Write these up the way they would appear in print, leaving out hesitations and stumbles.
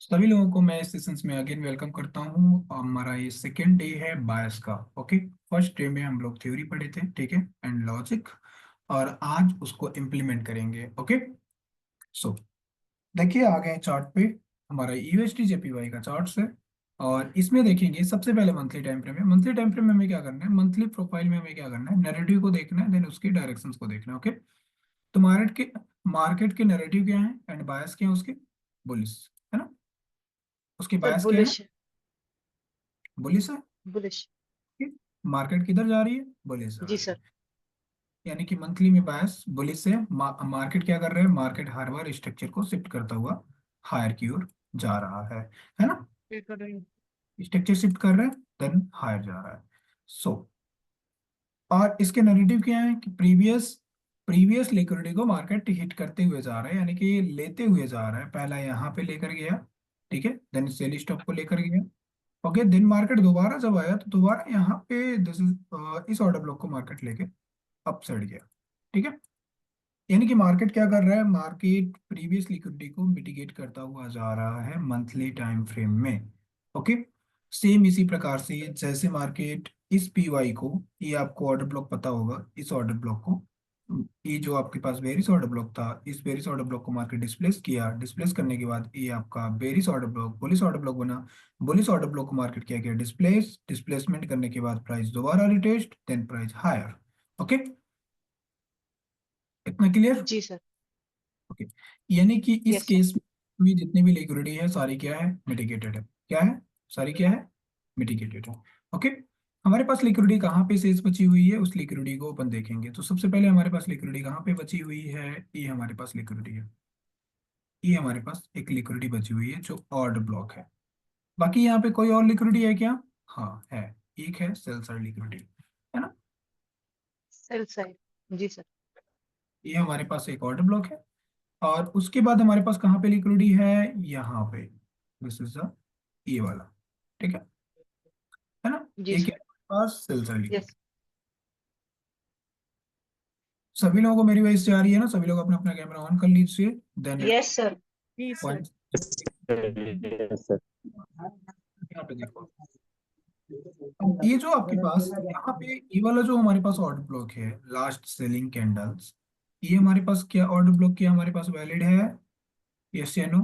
सभी लोगों को मैं इस सेशंस में अगेन वेलकम करता हूँ। हमारा ये सेकेंड डे है बायस का। ओके, फर्स्ट डे में हम लोग थ्योरी पढ़े थे, ठीक है, एंड लॉजिक, और आज उसको इम्प्लीमेंट करेंगे। ओके, सो देखिए आ गए चार्ट पे। हमारा यूएसडी जेपीवाई का चार्ट है और इसमें देखेंगे सबसे पहले मंथली टाइम फ्रेम है। मंथली टाइम फ्रेम में हमें क्या करना है, मंथली प्रोफाइल में हमें क्या करना है, नैरेटिव को देखना है, देन उसकी डायरेक्शंस को देखना है। ओके, तो मार्केट के नैरेटिव क्या है एंड बायस क्या है उसके, बुलिश, है ना। उसकी सर बायस क्या है, बुलिश। बुलिश है। बुलिश। मार्केट किधर जा रही है, बुलिश जा जी रही सर। है। यानी कि मंथली में बायस बुलिश से मार्केट क्या कर रहा है, मार्केट हर बार स्ट्रक्चर को शिफ्ट करता हुआ हायर की ओर जा रहा है ना। स्ट्रक्चर शिफ्ट कर रहा है, देन हायर जा रहा है। सो और इसके नैरेटिव क्या है कि प्रीवियस प्रीवियस लिक्विडिटी को मार्केट हिट करते हुए जा रहा है, यानी कि लेते हुए जा रहा है। पहला यहाँ पे लेकर गया, ठीक है, देन सेल स्टॉप को लेकर गया। ओके, दिन मार्केट दोबारा जब आया तो दोबारा यहाँ पे दिस इज इस ऑर्डर ब्लॉक को मार्केट लेके अप साइड गया, ठीक है। यानी कि मार्केट क्या कर रहा है, मार्केट प्रीवियस लिक्विडिटी को मिटिगेट करता हुआ जा रहा है मंथली टाइम फ्रेम में। ओके, सेम इसी प्रकार से जैसे मार्केट इस पीवाई को, ये आपको ऑर्डर ब्लॉक पता होगा, इस ऑर्डर ब्लॉक को, ये जो आपके पास बेरिस ऑर्डर ब्लॉक था, इस बेरिस ऑर्डर ब्लॉक को मार्केट डिस्प्लेस किया। डिस्प्लेस करने के बाद ये आपका bearish order block bullish order block बना। बुलिस ऑर्डर ब्लॉक को मार्केट क्या किया, डिस्प्लेसमेंट करने के बाद प्राइस दोबारा retest, then price higher. Okay, इतना क्लियर। जी सर। ओके, यानी कि इस यस सर। केस में जितनी भी लिक्विडिटी है सारी क्या है, मिटिगेटेड है। क्या है, सारी क्या है, मिटिगेटेड है। ओके, हमारे पास लिक्विडिटी कहाँ पे शेष बची हुई है, उस लिक्विडिटी को अपन देखेंगे। तो सबसे पहले हमारे पास लिक्विडिटी कहाँ पे बची हुई है, ये हमारे पास लिक्विडिटी है। ये हमारे पास एक लिक्विडिटी बची हुई है जो ऑर्डर ब्लॉक है। बाकी यहाँ पे कोई और लिक्विडिटी है क्या, हाँ है, एक है सेल साइड लिक्विडिटी, है ना। Sell side. जी सर। ये हमारे पास एक ऑर्डर ब्लॉक है और उसके बाद हमारे पास कहाँ पे लिक्विडिटी है, यहाँ पे, दिस इज द, ये वाला, ठीक है ना। जी ये सर। क्या है हमारे पास, सेल साइड यस। लिक्विडिटी। सभी लोगों को मेरी वॉइस जा रही है ना, सभी लोग अपना अपना कैमरा ऑन कर लीजिए, देन यस सर। जी सर। पॉइंट। Yes, sir. यहाँ पे देखो, अब ये जो आपके पास यहाँ पे ये वाला जो हमारे पास ऑर्डर ब्लॉक है, लास्ट सेलिंग कैंडल्स, ये हमारे पास क्या ऑर्डर ब्लॉक, क्या हमारे पास वैलिड है, यस या नो,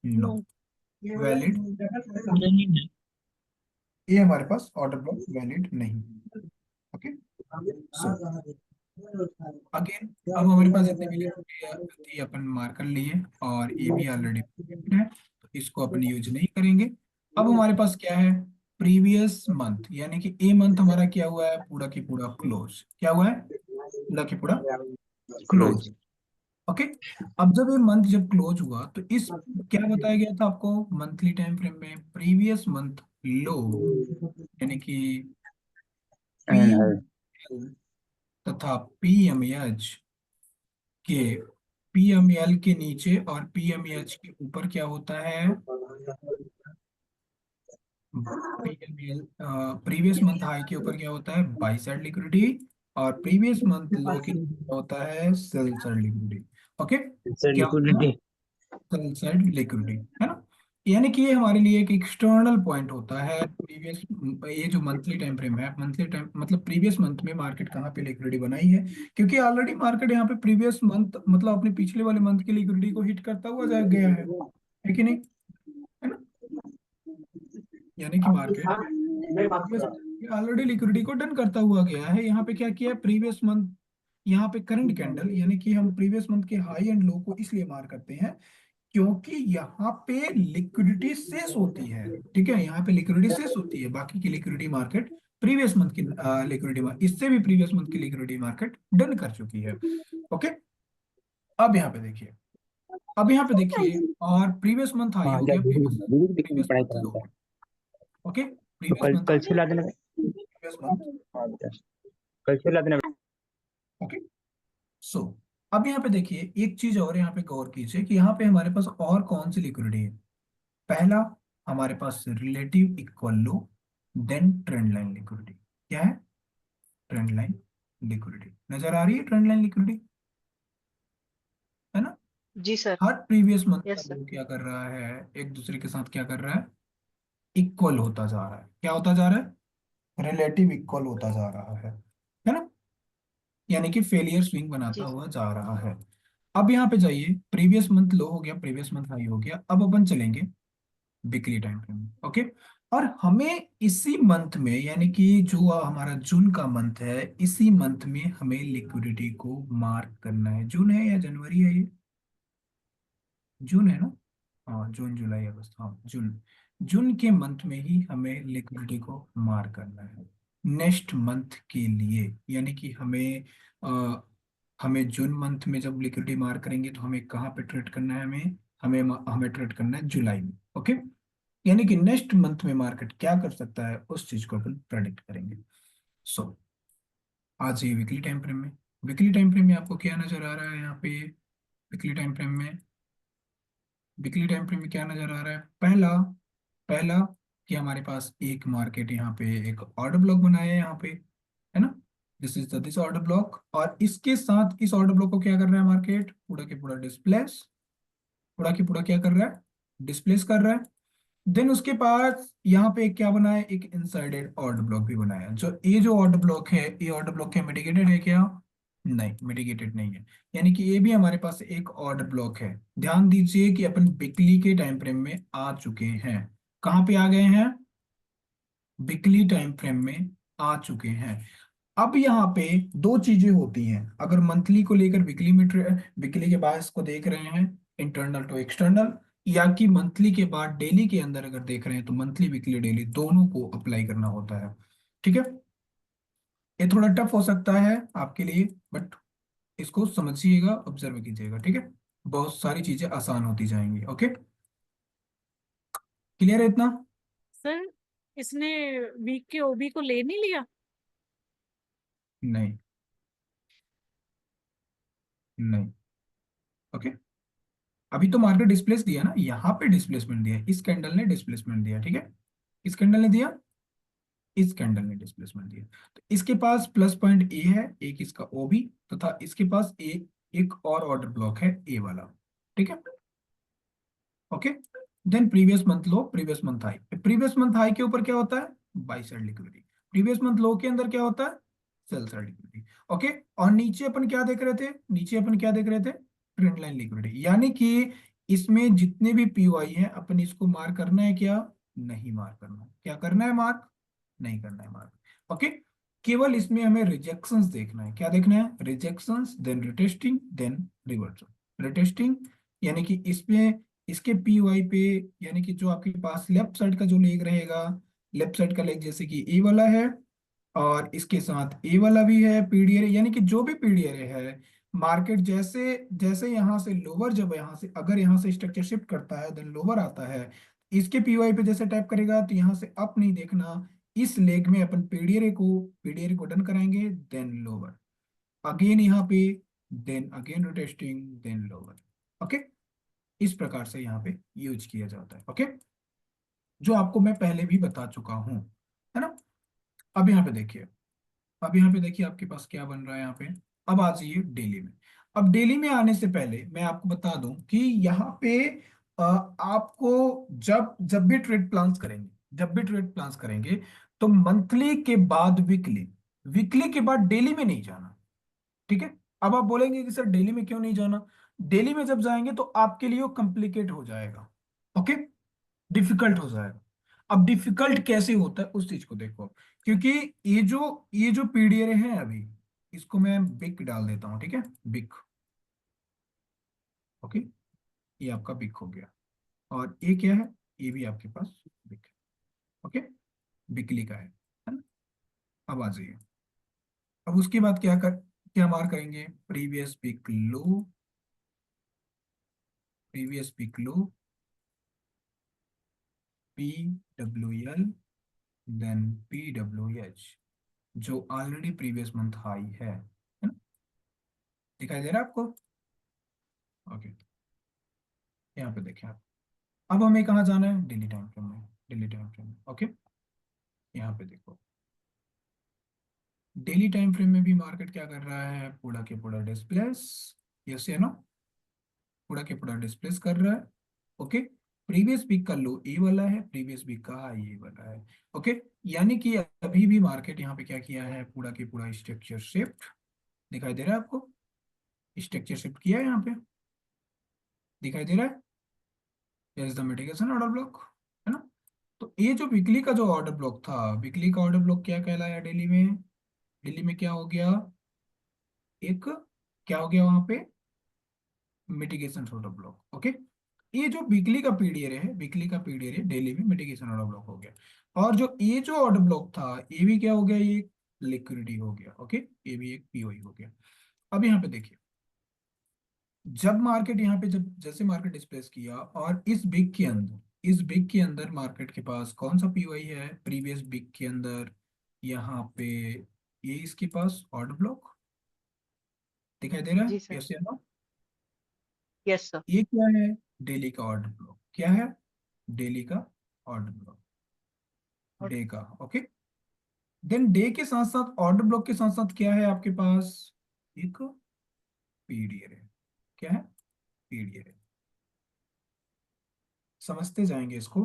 नो वैलिड, ये हमारे पास ऑर्डर ब्लॉक वैलिड नहीं। ओके, सो अगेन अब हमारे पास जितने भी लिक्विडिटी थी अपन मार कर लिए और ये भी ऑलरेडी है, तो इसको अपन यूज नहीं करेंगे। अब हमारे पास क्या है, प्रीवियस मंथ, यानी कि ए मंथ हमारा क्या हुआ है, पूरा की पूरा क्लोज, क्या हुआ है, पूरा की पूरा क्लोज। Close. ओके, अब जब ये मंथ जब क्लोज हुआ तो इस, क्या बताया गया था आपको मंथली टाइम फ्रेम में, प्रीवियस मंथ लो, यानी कि पी And high. तथा पीएमएच के, पीएमएल के नीचे और पीएमएच के ऊपर क्या होता है, पीएमएल प्रीवियस मंथ हाई के ऊपर क्या होता है, बाई साइड लिक्विडिटी, और प्रीवियस मंथ लो के नीचे क्या होता है, cell side liquidity. Okay, It's a क्या होता है, liquidity. सेल साइड लिक्विडिटी, है ना। यानी कि ये हमारे लिए एक एक्सटर्नल पॉइंट होता है प्रीवियस, ये जो मंथली टाइम फ्रेम है, मंथली टाइम मतलब प्रीवियस मंथ में मार्केट कहाँ पे लिक्विडिटी बनाई है, क्योंकि ऑलरेडी मार्केट यहाँ पे प्रीवियस मंथ मतलब अपने पिछले वाले मंथ की लिक्विडिटी को हिट करता हुआ जा गया है कि नहीं, है ना। यानी कि मार्केट प्रीवियस ऑलरेडी लिक्विडिटी को डन करता हुआ गया है। यहाँ पे क्या किया, प्रीवियस मंथ, यहाँ पे करंट कैंडल, यानी कि हम प्रीवियस मंथ के हाई एंड लो को इसलिए मार करते हैं क्योंकि यहाँ पे लिक्विडिटी शेष होती है, ठीक है, यहाँ पे लिक्विडिटी शेष होती है। बाकी की लिक्विडिटी मार्केट प्रीवियस मंथ की लिक्विडिटी, इससे भी प्रीवियस मंथ की लिक्विडिटी मार्केट डन कर चुकी है। ओके, अब यहाँ पे देखिए, अब यहाँ पे देखिए, और प्रीवियस मंथ हाई हाँ हो या गया, दीदी प्रीवियस दीदी देखने में प्रीवियस पढ़ाई मंथ कराना लो, था ओके, तो प्रीवियस कल मंथ कल हाई, से ला देना। प्रीवियस मंथ, हाँ बेटा कल से ला देना। ओके। सो अब यहाँ पे देखिए एक चीज और यहाँ पे गौर कीजिए कि यहाँ पे हमारे पास और कौन सी लिक्विडिटी है। पहला, हमारे पास रिलेटिव इक्वल लो, देन ट्रेंड लाइन लिक्विडिटी। क्या है, ट्रेंड लाइन लिक्विडिटी, नजर आ रही है ट्रेंड लाइन लिक्विडिटी, है ना। जी सर। हर प्रीवियस मंथ का यस सर। लो क्या कर रहा है, एक दूसरे के साथ क्या कर रहा है, इक्वल होता जा रहा है। क्या होता जा रहा है, रिलेटिव इक्वल होता जा रहा है ना। यानी कि फेलियर स्विंग बनाता जी हुआ जा रहा है। अब यहाँ पे जाइए, प्रीवियस मंथ लो हो गया, प्रीवियस मंथ हाई हो गया, अब अपन चलेंगे वीकली टाइम फ्रेम में। ओके। और हमें इसी मंथ में, यानी कि जो हमारा जून का मंथ है, इसी मंथ में हमें लिक्विडिटी को मार्क करना है। जून है या जनवरी है ये, जून है ना। हाँ, जून जुलाई अगस्त, हाँ जून। जून के मंथ में ही हमें लिक्विडिटी को मार्क करना है नेक्स्ट मंथ के लिए। यानी कि हमें जून मंथ में जब लिक्विडिटी मार्क करेंगे तो हमें कहाँ पे ट्रेड करना है, हमें हमें हमें ट्रेड करना है जुलाई में। ओके। यानी कि नेक्स्ट मंथ में मार्केट क्या कर सकता है, उस चीज को अपन प्रेडिक्ट करेंगे। सो आज ये वीकली टाइम फ्रेम में, वीकली टाइम फ्रेम में आपको क्या नजर आ रहा है यहाँ पे, वीकली टाइम फ्रेम में, वीकली टाइम फ्रेम में क्या नजर आ रहा है, पहला पहला कि हमारे पास एक मार्केट यहाँ पे एक ऑर्डर ब्लॉक बनाया है यहाँ पे, है ना। दिस ऑर्डर ब्लॉक, और इसके साथ इस ऑर्डर ब्लॉक को क्या कर रहा है मार्केट, पूरा के पूरा डिस्प्लेस, पूरा की पूरा क्या कर रहा है, डिस्प्लेस कर रहा है। देन उसके पास यहाँ पे एक क्या बना है, एक इनसाइडेड ऑर्डर ब्लॉक भी बनाया है। जो ये जो ऑर्डर ब्लॉक है, ये ऑर्डर ब्लॉक क्या मिटिगेटेड है क्या, नहीं मिटिगेटेड नहीं है। यानी कि ये भी हमारे पास एक ऑर्डर ब्लॉक है। ध्यान दीजिए कि अपन बिकली के टाइम फ्रेम में आ चुके हैं। कहाँ पे आ गए हैं, बिकली टाइम फ्रेम में आ चुके हैं। अब यहाँ पे दो चीजें होती हैं, अगर मंथली को लेकर वीकली में वीकली के बायस को देख रहे हैं, इंटरनल टू एक्सटर्नल, या कि मंथली के बाद डेली के अंदर अगर देख रहे हैं, तो मंथली वीकली डेली दोनों को अप्लाई करना होता है। ठीक है। ये थोड़ा टफ हो सकता है आपके लिए, बट इसको समझिएगा, ऑब्जर्व कीजिएगा, ठीक है। बहुत सारी चीजें आसान होती जाएंगी। ओके, क्लियर है इतना। सर इसने वीक के ओबी को ले नहीं लिया। नहीं, नहीं। ओके। अभी तो मार्केट डिस्प्लेस दिया ना, यहाँ पे डिस्प्लेसमेंट दिया, इस कैंडल ने डिस्प्लेसमेंट दिया, ठीक है। इस कैंडल ने दिया, इस कैंडल ने डिस्प्लेसमेंट दिया। तो इसके पास प्लस पॉइंट ए है, एक इसका ओ भी, तथा इसके पास एक और ऑर्डर ब्लॉक है ए वाला, ठीक है। Okay. Then previous month low, previous month high, previous month high के ऊपर क्या होता है, buy side liquidity. Previous month low के अंदर क्या होता है, सेल साइड लिक्विडिटी। ओके। और नीचे अपन क्या देख रहे थे, नीचे अपन क्या देख रहे थे, ट्रेंड लाइन लिक्विडिटी। यानी कि इसमें जितने भी पीओआई है, अपन इसको मार्क करना है क्या, नहीं मार्क करना, क्या करना है मार्क, नहीं करना है मार्क। ओके। केवल इसमें हमें रिजेक्शंस देखना है, क्या देखना है, rejections, then retesting, then reversal. Retesting यानी कि इसमें इसके पी वाई पे, यानी कि जो आपके पास लेफ्ट साइड का जो लेग रहेगा, लेफ्ट साइड का लेग जैसे कि ए वाला है, और इसके साथ ए वाला भी है पीडीआर, यानी कि जो भी पीडीआर है, मार्केट जैसे जैसे यहाँ से लोअर, जब यहाँ से अगर यहाँ से स्ट्रक्चर शिफ्ट करता है, देन लोअर आता है, इसके पीवाई पे जैसे टाइप करेगा, तो यहाँ से अप नहीं देखना। इस लेग में अपन पीडीआर को डन कराएंगे, देन लोअर, अगेन यहाँ पे, then again retesting, then lower. Okay. इस प्रकार से यहाँ पे यूज किया जाता है। ओके, जो आपको मैं पहले भी बता चुका हूँ, है ना। अब यहाँ पे देखिए, अब यहाँ पे देखिए आपके पास क्या बन रहा है यहाँ पे। अब आ जाइए डेली में। अब डेली में आने से पहले मैं आपको बता दूं कि यहाँ पे आपको जब जब भी ट्रेड प्लान्स करेंगे, जब भी ट्रेड प्लान्स करेंगे, तो मंथली के बाद वीकली, वीकली के बाद डेली में नहीं जाना, ठीक है। अब आप बोलेंगे कि सर डेली में क्यों नहीं जाना, डेली में जब जाएंगे तो आपके लिए वो कॉम्प्लिकेट हो जाएगा। ओके, डिफिकल्ट हो जाएगा। अब डिफिकल्ट कैसे होता है उस चीज को देखो, क्योंकि ये जो पीडीआर है अभी, इसको मैं बिग डाल देता हूं, ठीक है, बिग। ओके, ये आपका बिग हो गया, और ये क्या है, ये भी आपके पास बिग है। ओके, बिकली का है ना। अब आ जाइए, अब उसके बाद क्या मार करेंगे, previous peak low, previous peak low, P W L, then P W H, जो ऑलरेडी प्रीवियस मंथ हाई है ना? दिखाई दे रहा है आपको। ओके, यहाँ पे देखिए आप। अब हमें कहाँ जाना है, डेली टाइम फ्रेम में, डेली टाइम फ्रेम में। ओके, यहाँ पे देखो, डेली टाइम फ्रेम में भी मार्केट क्या कर रहा है, पूरा के पूरा डिस्प्लेस, यस या नो, पूरा के पूरा डिस्प्लेस कर रहा है। ओके, प्रीवियस वीक का लो ए वाला है, प्रीवियस वीक का हाई ए वाला है। ओके, यानी कि अभी भी मार्केट यहाँ पे क्या किया है, पूरा के पूरा स्ट्रक्चर शिफ्ट दिखाई दे रहा है आपको, स्ट्रक्चर शिफ्ट किया है यहाँ पे, दिखाई दे रहा है। Here is the mitigation order block, है ना। तो ये जो वीकली का जो ऑर्डर ब्लॉक था, वीकली का ऑर्डर ब्लॉक क्या कहलाया डेली में, डेली में क्या हो गया, एक क्या हो गया वहां पे, मिटिगेशन ऑर्डर ब्लॉक। ओके, ये जो वीकली का पीडीआर है, वीकली का पीडीआर है, डेली में मिटिगेशन ऑर्डर ब्लॉक हो गया। और जो ये जो ऑर्डर ब्लॉक था, ये भी क्या हो गया, ये लिक्विडिटी हो गया। ओके, ये भी एक पीओई हो गया। अब यहाँ पे देखिए, जब मार्केट यहाँ पे जब जैसे मार्केट डिस्प्लेस किया और इस बिग के अंदर, इस बिग के अंदर मार्केट के पास कौन सा पीओई है, प्रीवियस बिग के अंदर यहाँ पे ये इसके पास ऑर्डर ब्लॉक दिखाई दे रहा है, जी सर। यस या नो। Yes sir. ये क्या है, डेली का ऑर्डर ब्लॉक, क्या है, डेली का ऑर्डर ब्लॉक, डे का। ओके, देन डे के साथ साथ ऑर्डर ब्लॉक के साथ साथ क्या है आपके पास, एक पीडीआर है। क्या है, पीडीआर है। समझते जाएंगे इसको,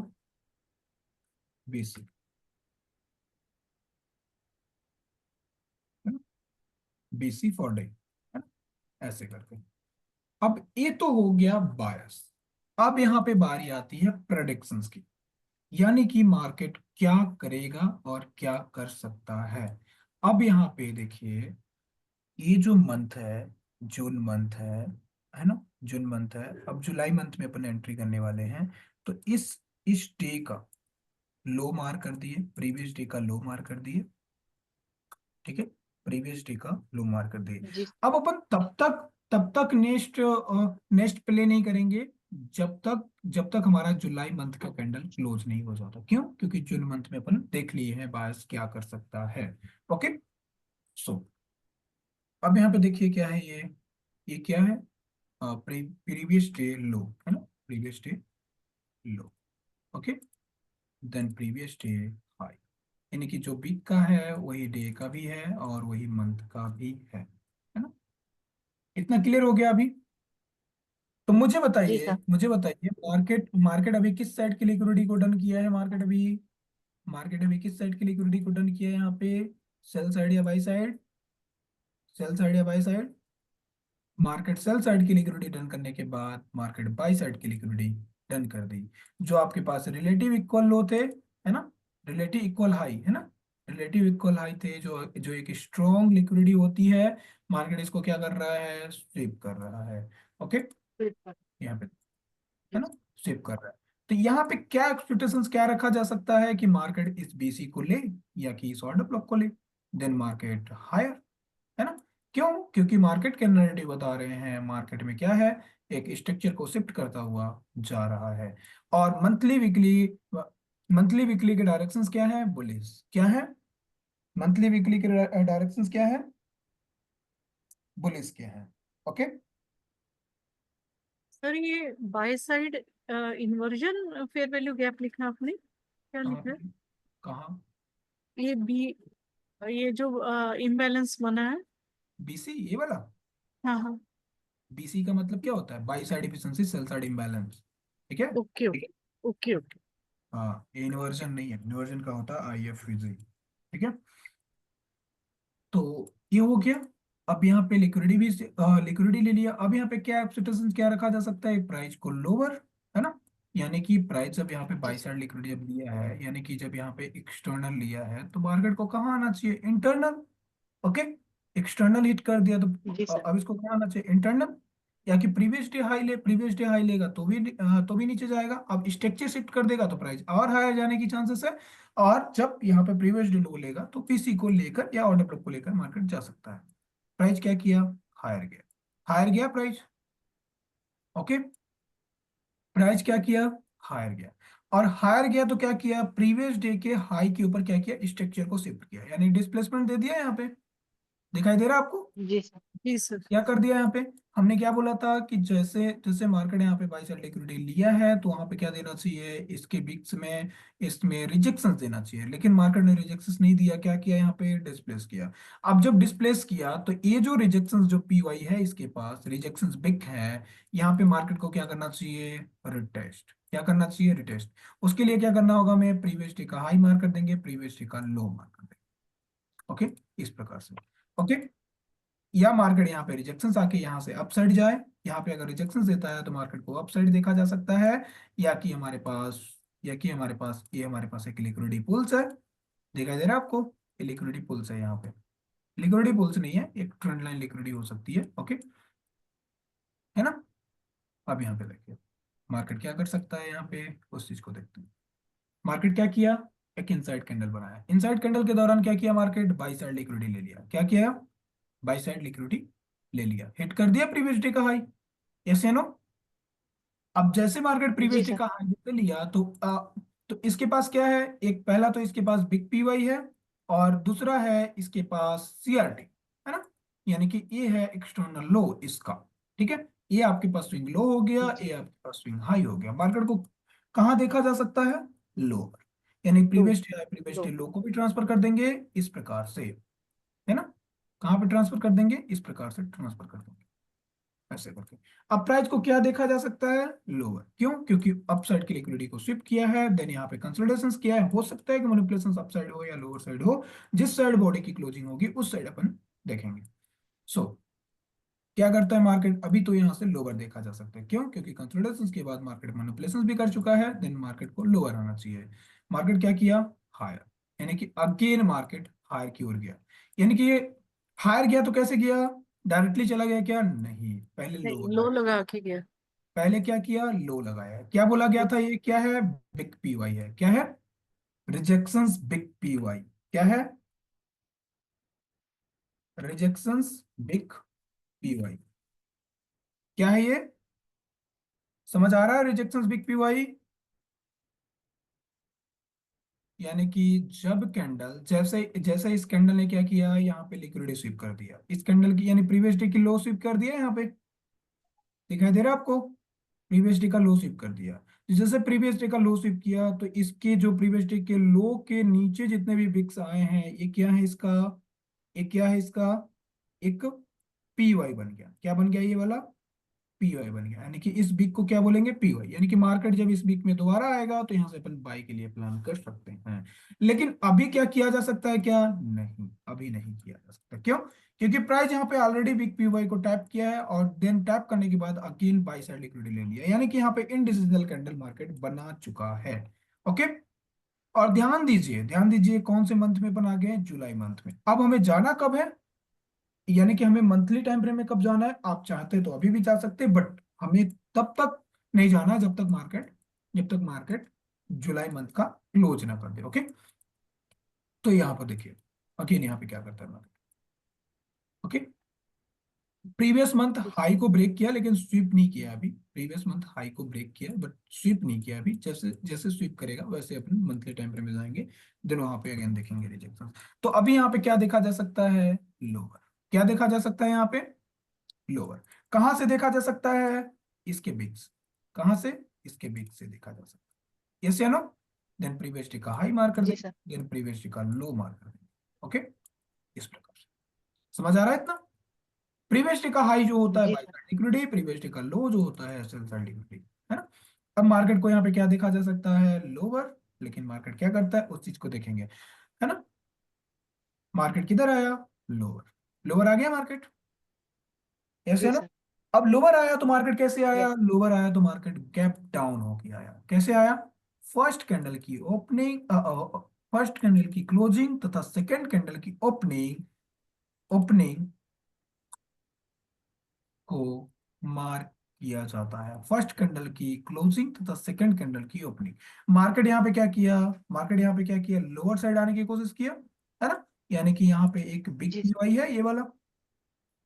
बेसिक, बीसी फॉर डे, है ना, ऐसे करके। अब ये तो हो गया बायस। अब यहाँ पे बारी आती है प्रेडिक्शंस की, यानी कि मार्केट क्या करेगा और क्या कर सकता है। अब यहाँ पे देखिए, ये जो मंथ है, जून मंथ है ना, जून मंथ है। अब जुलाई मंथ में अपन एंट्री करने वाले हैं। तो इस डे का लो मार कर दिए, प्रीवियस डे का लो मार कर दिए, ठीक है, प्रीवियस डे का लो मार कर दिए। जी अब अपन तब तक नेक्स्ट प्ले नहीं करेंगे, जब तक हमारा जुलाई मंथ का कैंडल क्लोज नहीं हो जाता। क्यों, क्योंकि जून मंथ में अपन देख लिए हैं बायस क्या कर सकता है। ओके, सो अब यहाँ पे देखिए क्या है, ये क्या है, प्रीवियस डे लो, है ना, previous day low. Okay, then previous day high, यानी कि जो वीक का है वही डे का भी है और वही मंथ का भी है ना। इतना क्लियर हो गया अभी। तो जी सर। मुझे बताइए, मार्केट मार्केट अभी किस साइड की लिक्विडिटी को डन किया है, मार्केट अभी किस साइड की लिक्विडिटी को डन किया है यहाँ पे, सेल साइड या बाई साइड, सेल साइड या by side. Market sell side की लिक्विडिटी डन करने के बाद मार्केट बाई साइड की लिक्विडिटी डन कर दी। जो आपके पास रिलेटिव इक्वल लो थे, है ना, रिलेटिव इक्वल हाई, है ना, रिलेटिव इक्वल हाई थे, जो जो एक स्ट्रॉन्ग लिक्विडिटी होती है, मार्केट इसको क्या कर रहा है, स्वीप कर रहा है। ओके, बिल्कुल। यहाँ पे, है जी ना, स्वीप कर रहा है। तो यहाँ पे क्या एक्सपेक्टेशंस क्या रखा जा सकता है कि मार्केट इस बीसी को ले या कि इस ऑर्डर ब्लॉक को ले, देन मार्केट हायर, है ना। क्यों, क्योंकि मार्केट के नैरेटिव बता रहे हैं मार्केट में क्या है, एक स्ट्रक्चर को शिफ्ट करता हुआ जा रहा है। और मंथली वीकली के डायरेक्शंस क्या है, बुलिश, क्या है, मंथली वीकली के डायरेक्शंस क्या है, बुलिश क्या है। ओके, सर ये by side inversion fair value gap लिखा आपने, क्या कहाँ लिखा है? पे, कहाँ, ये बी, ये जो इम्बैलेंस बना है। बीसी ये वाला, हाँ हाँ। बीसी का मतलब क्या होता है, buy side efficiency sell side imbalance, ठीक है। Okay okay okay okay. हाँ, ये इन्वर्जन नहीं है, इन्वर्जन का होता है आईएफवीजी, ठीक है। तो ये हो गया। अब यहाँ पे लिक्विडिटी ले लिया। अब यहाँ पे क्या एक्सपेक्टेशन क्या रखा जा सकता है, प्राइस को लोअर, है ना, यानी कि प्राइस जब यहाँ पे जी बाई सर। साइड लिक्विडिटी जब लिया है, यानी कि जब यहाँ पे एक्सटर्नल लिया है तो मार्केट को कहाँ आना चाहिए, इंटरनल। ओके, एक्सटर्नल हिट कर दिया तो जी सर। अब इसको क्या आना चाहिए, इंटरनल। या कि प्रीवियस डे हाई ले, प्रीवियस डे हाई लेगा तो भी नीचे जाएगा। अब स्ट्रक्चर शिफ्ट कर देगा तो प्राइस और हायर जाने की चांसेस है। और जब यहाँ पे प्रीवियस डे लो लेगा तो पीसी को लेकर या ऑर्डर ब्लॉक को लेकर मार्केट जा सकता है। प्राइस क्या किया, हायर गया, हायर गया प्राइस। ओके, प्राइस क्या किया, हायर गया। और हायर गया तो क्या किया, प्रीवियस डे के हाई के ऊपर क्या किया, स्ट्रक्चर को शिफ्ट किया, यानी डिस्प्लेसमेंट दे दिया यहाँ पे, दिखाई दे रहा है आपको, जी सर। जी सर। क्या कर दिया यहाँ पे, हमने क्या बोला था कि जैसे जैसे मार्केट यहाँ पे बाई साइड लिक्विडिटी लिया है तो वहां पे क्या देना चाहिए, इसके बिक्स में इसमें रिजेक्शन देना चाहिए, लेकिन मार्केट ने रिजेक्शन नहीं दिया, क्या किया यहाँ पे डिस्प्लेस किया। अब जब डिस्प्लेस किया तो ये जो रिजेक्शन जो पी वाई है इसके पास रिजेक्शन बिग है, यहाँ पे मार्केट को क्या करना चाहिए, रिटेस्ट। क्या करना चाहिए, रिटेस्ट। उसके लिए क्या करना होगा, हमें प्रीवियस डे का हाई मार्क कर देंगे, प्रीवियस डे का लो मार्क कर देंगे। ओके, इस प्रकार से। ओके, या मार्केट यहाँ पे रिजेक्शन आके यहाँ से अपसाइड जाए, यहाँ पे अगर रिजेक्शन देता है तो मार्केट को अपसाइड देखा जा सकता है, या कि हमारे पास ये हमारे पास एक लिक्विडिटी पुल्स है, दिखाई दे रहा है आपको, ये लिक्विडिटी पुल्स है, यहाँ पे लिक्विडिटी पुल्स नहीं है, एक ट्रेंड लाइन लिक्विडिटी हो सकती है। ओके, है ना। अब यहाँ पे देखिए मार्केट क्या कर सकता है, यहाँ पे उस चीज को देखते हैं। मार्केट क्या किया, एक इनसाइड कैंडल बनाया, इनसाइड कैंडल के दौरान क्या किया, मार्केट बाई साइड लिक्विडिटी ले लिया, क्या किया, बाई साइड लिक्विडिटी ले लिया, हिट कर दिया प्रीवियस डे का हाई, यस या नो। अब जैसे मार्केट जी प्रीवियस डे सर। का हाई पे लिया तो इसके पास क्या है, एक पहला तो इसके पास बिग पीवाई है, और दूसरा है इसके पास सीआरटी, है ना। यानी कि ये है एक्सटर्नल लो इसका, ठीक है। ये आपके पास स्विंग लो हो गया, जी। ये आपके पास स्विंग हाई हो गया। मार्केट को कहाँ देखा जा सकता है, लो पर, यानी लो। प्रीवियस लो। डे लो को भी ट्रांसफर कर देंगे इस प्रकार से, है ना। कहाँ पे ट्रांसफर कर देंगे, इस प्रकार से ट्रांसफर कर देंगे, ऐसे करके। अब प्राइस को क्या देखा जा सकता है, लोअर, क्यों, क्योंकि अपसाइड की लिक्विडिटी को स्विप किया है, देन यहाँ पे कंसोलिडेशन किया है, हो सकता है कि मैनिपुलेशन अपसाइड हो या लोअर साइड हो, जिस साइड बॉडी की क्लोजिंग होगी उस साइड अपन देखेंगे। सो क्या करता है मार्केट, अभी तो यहाँ से लोअर देखा जा सकता है, क्यों, क्योंकि कंसोलिडेशन के बाद मार्केट मैनिपुलेशन भी कर चुका है, देन मार्केट को लोअर आना चाहिए। मार्केट क्या किया, हायर, यानी कि अगेन मार्केट हायर की ओर गया, यानी कि ये हायर गया तो कैसे गया, डायरेक्टली चला गया क्या, नहीं, पहले नहीं, लोअर लो आया, लगा के गया। पहले क्या किया, लो लगाया, क्या बोला गया था, ये क्या है, बिग पी वाई है, क्या है, रिजेक्शंस बिग पी वाई, क्या है, रिजेक्शंस बिग पी वाई, क्या है ये, समझ आ रहा है, रिजेक्शंस बिग पी वाई। यानी कि जब कैंडल जैसे जैसे इस कैंडल ने क्या किया, यहाँ पे लिक्विडिटी स्वीप कर दिया, इस कैंडल की यानी प्रीवियस डे की लो स्वीप कर दिया, यहाँ पे दिखाई दे रहा है आपको, प्रीवियस डे का लो स्वीप कर दिया। तो जैसे प्रीवियस डे का लो स्वीप किया तो इसके जो प्रीवियस डे के लो के नीचे जितने भी बिक्स आए हैं, ये क्या है इसका, ये क्या है इसका, एक पी वाई बन गया, क्या बन गया, ये वाला पी वाई बन गया, यानी कि इस बिग को क्या बोलेंगे, पी वाई, यानी कि मार्केट जब इस बिग में दोबारा आएगा तो यहाँ से अपन बाई के लिए प्लान कर सकते हैं। लेकिन अभी क्या किया जा सकता है, क्या, नहीं, अभी नहीं किया जा सकता, क्यों, क्योंकि प्राइस यहाँ पे ऑलरेडी बिग पी वाई को टैप किया है, और देन टैप करने के बाद अगेन बाई साइड लिक्विडिटी ले लिया, यानी कि यहाँ पे इनडिसिजनल कैंडल मार्केट बना चुका है। ओके, और ध्यान दीजिए कौन से मंथ में बना गए, जुलाई मंथ में। अब हमें जाना कब है, यानी कि हमें मंथली टाइम फ्रेम में कब जाना है, आप चाहते तो अभी भी जा सकते हैं, बट हमें तब तक नहीं जाना जब तक मार्केट जुलाई मंथ का क्लोज ना कर दे। ओके, तो यहाँ पर देखिए अगेन यहाँ पे क्या करता है market. Okay, previous month high को ब्रेक किया लेकिन स्वीप नहीं किया अभी, प्रीवियस मंथ हाई को ब्रेक किया बट स्वीप नहीं किया अभी, जैसे जैसे स्वीप करेगा वैसे अपन मंथली टाइम फ्रेम में जाएंगे, देन वहां पे अगेन देखेंगे रिजेक्शन। तो अभी यहाँ पे क्या देखा जा सकता है, लोअर, क्या देखा जा सकता है यहाँ पे, लोअर। कहां से देखा जा सकता है, इसके बिग्स, कहां से, इसके बिग्स से देखा जा सकता है, यस या नो। देन प्रीवियस डे का हाई मार्क कर जी देंगे, सर। देन प्रीवियस डे का लो मार्क कर देंगे। ओके, इस प्रकार से समझ आ रहा है इतना। प्रीवियस डे का हाई जो होता है जी buy sir. Side liquidity, previous day का लो जो होता है सेल साइड लिक्विडिटी, है ना। अब मार्केट को यहाँ पे क्या देखा जा सकता है, लोअर, लेकिन मार्केट क्या करता है उस चीज को देखेंगे, है ना। मार्केट किधर आया, लोअर, लोअर आ गया मार्केट, ऐसे जी है ना। सर। अब लोअर आया तो मार्केट कैसे आया, यस। लोअर आया तो मार्केट गैप डाउन होके आया, कैसे आया, फर्स्ट कैंडल की ओपनिंग, फर्स्ट कैंडल की क्लोजिंग तथा सेकंड कैंडल की ओपनिंग ओपनिंग को मार्क किया जाता है, फर्स्ट कैंडल की क्लोजिंग तथा सेकंड कैंडल की ओपनिंग। मार्केट यहाँ पे क्या किया, मार्केट यहाँ पे क्या किया, लोअर साइड आने की कोशिश किया, है ना। यानी कि यहाँ पे एक big G P sir. Y है, ये वाला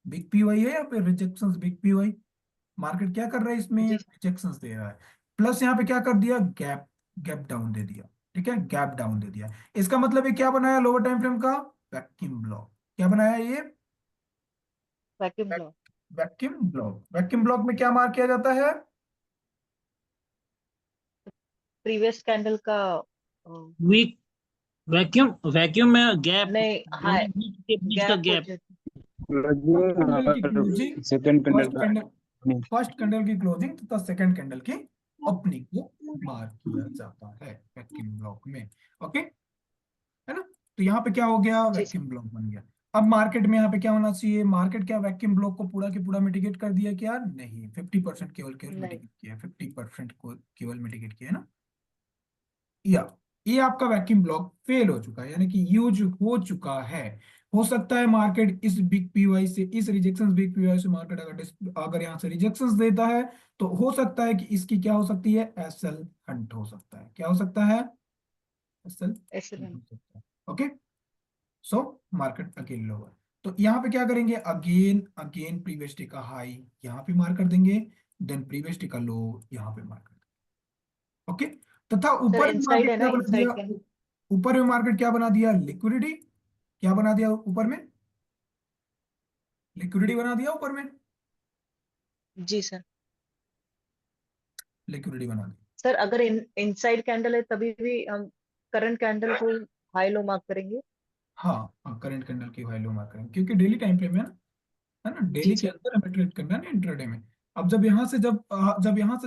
बिग पी वाई है, यहाँ पे rejection big P Y, market क्या कर रहा है इसमें, जी सर। रिजेक्शंस दे रहा है, प्लस यहाँ पे क्या कर दिया, गैप गैप डाउन दे दिया, ठीक है, गैप डाउन दे दिया। इसका मतलब ये क्या बनाया, लोअर टाइम फ्रेम का वैक्यूम ब्लॉक, क्या बनाया ये, वैक्यूम ब्लॉक। वैक्यूम ब्लॉक में क्या मार्क किया जाता है? प्रीवियस कैंडल का वीक वैक्यूम वैक्यूम में गैप नहीं, हाई बीच के बीच का गैप हो गैप। जाता फर्स्ट कैंडल की क्लोजिंग, सेकंड कैंडल फर्स्ट का कैंडल opening। फर्स्ट कैंडल की क्लोजिंग तथा सेकंड कैंडल की ओपनिंग को मार्क किया जाता है वैक्यूम ब्लॉक में। ओके, है ना? तो यहाँ पे क्या हो गया? जी सर। वैक्यूम ब्लॉक बन गया। अब मार्केट में यहाँ पे क्या होना चाहिए? मार्केट क्या वैक्यूम ब्लॉक को पूरा के पूरा मिटिगेट कर दिया क्या? नहीं, 50% केवल केवल नहीं मिटिगेट किया, 50% को केवल मिटिगेट किया, है ना? या ये आपका वैक्यूम ब्लॉक फेल हो चुका है, यानी कि यूज हो चुका है। हो सकता है मार्केट इस बिग पीवाई से, इस रिजेक्शन बिग पीवाई से मार्केट अगर यहाँ से रिजेक्शंस देता है तो हो सकता है कि इसकी क्या हो सकती है? एसएल हंट हो सकता है। क्या हो सकता है? एसएल ऐसे हंट नहीं। हो सकता है। Okay, so market again lower. तो यहाँ पे क्या करेंगे? अगेन अगेन प्रीवियस डे का हाई यहाँ पे मार्क कर देंगे, देन प्रीवियस डे का लो यहाँ पे मार्क कर देंगे। ओके, तथा सर ऊपर में इनसाइड मार्केट है ना, क्या बना इनसाइड दिया? कैंडल। ऊपर में मार्केट क्या बना दिया? लिक्विडिटी। क्या बना दिया ऊपर में? लिक्विडिटी बना दिया ऊपर में, जी सर। लिक्विडिटी बना दी। सर अगर इनसाइड कैंडल है तभी भी हम करंट कैंडल को हाई लो मार्क करेंगे। हाँ हाँ, करंट कैंडल की वैल्यू मार्क करेंगे क्योंकि डेली टाइम फ्रेम है ना, जी डेली के सर। अंदर हमें ट्रेड करना है ना, इंट्राडे में। अब जब यहाँ से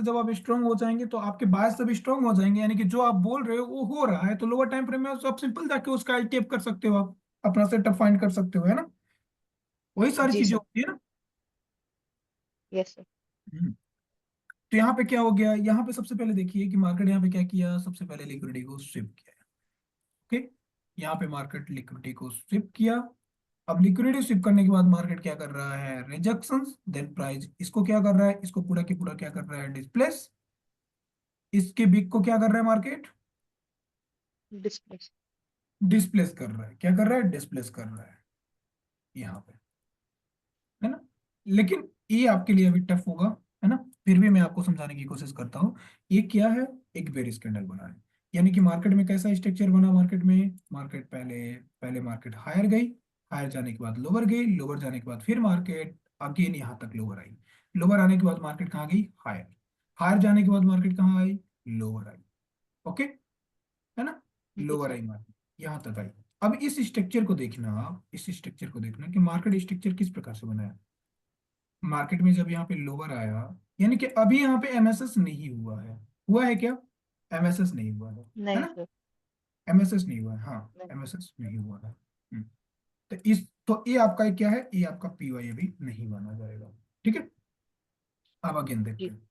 जब आप स्ट्रांग हो जाएंगे तो आपके बायस सब स्ट्रांग हो जाएंगे, यानी कि जो आप बोल रहे हो वो हो रहा है, तो लोअर टाइम फ्रेम में आप सिंपल जाके उसका एलटीएफ कर सकते हो, आप अपना सेटअप फाइंड कर सकते हो, है ना? वही सारी जी चीजें सर। होती है ना। Yes sir. हम्म। तो यहाँ पे क्या हो गया? यहाँ पे सबसे पहले देखिए कि मार्केट यहाँ पे क्या किया, सबसे पहले लिक्विडिटी को स्विप किया। ओके, यहाँ पे मार्केट लिक्विडिटी को स्विप किया। अब लिक्विडिटी स्विप करने के बाद मार्केट क्या कर रहा है? रिजेक्शंस, देन प्राइस इसको क्या कर रहा है? इसको पूरा की पूरा क्या कर रहा है? डिस्प्लेस। इसके बिग को क्या कर रहा है मार्केट? डिस्प्ले। डिस्प्लेस कर रहा है। क्या कर रहा है? डिस्प्लेस कर रहा है यहाँ पे, है ना? लेकिन ये आपके लिए अभी टफ होगा, है ना? फिर भी मैं आपको समझाने की कोशिश करता हूँ। ये क्या है? एक बेरिश कैंडल बना है, यानी कि मार्केट में कैसा स्ट्रक्चर बना? मार्केट में मार्केट पहले पहले मार्केट हायर गई, हायर जाने के बाद लोअर गई, लोअर जाने के बाद फिर मार्केट अगेन यहाँ तक लोअर आई, लोअर आने के बाद मार्केट कहाँ गई? हायर, हायर जाने के बाद मार्केट कहाँ आई? लोअर आई। ओके, है ना? जी लोअर सर। आई मार्केट यहाँ तक आई। अब इस स्ट्रक्चर को देखना, आप इस स्ट्रक्चर को देखना कि मार्केट स्ट्रक्चर किस प्रकार से बना है। मार्केट में जब यहाँ पे लोअर आया, यानी कि अभी यहाँ पे एमएसएस नहीं हुआ है। हुआ है क्या? एमएसएस नहीं हुआ है नहीं ना? सर। एमएसएस नहीं हुआ है, हाँ, नहीं। एमएसएस नहीं हुआ है। तो ये आपका क्या है? ये आपका पीवाई अभी नहीं माना जाएगा। ठीक है, अब अगेन देखते जी। हैं।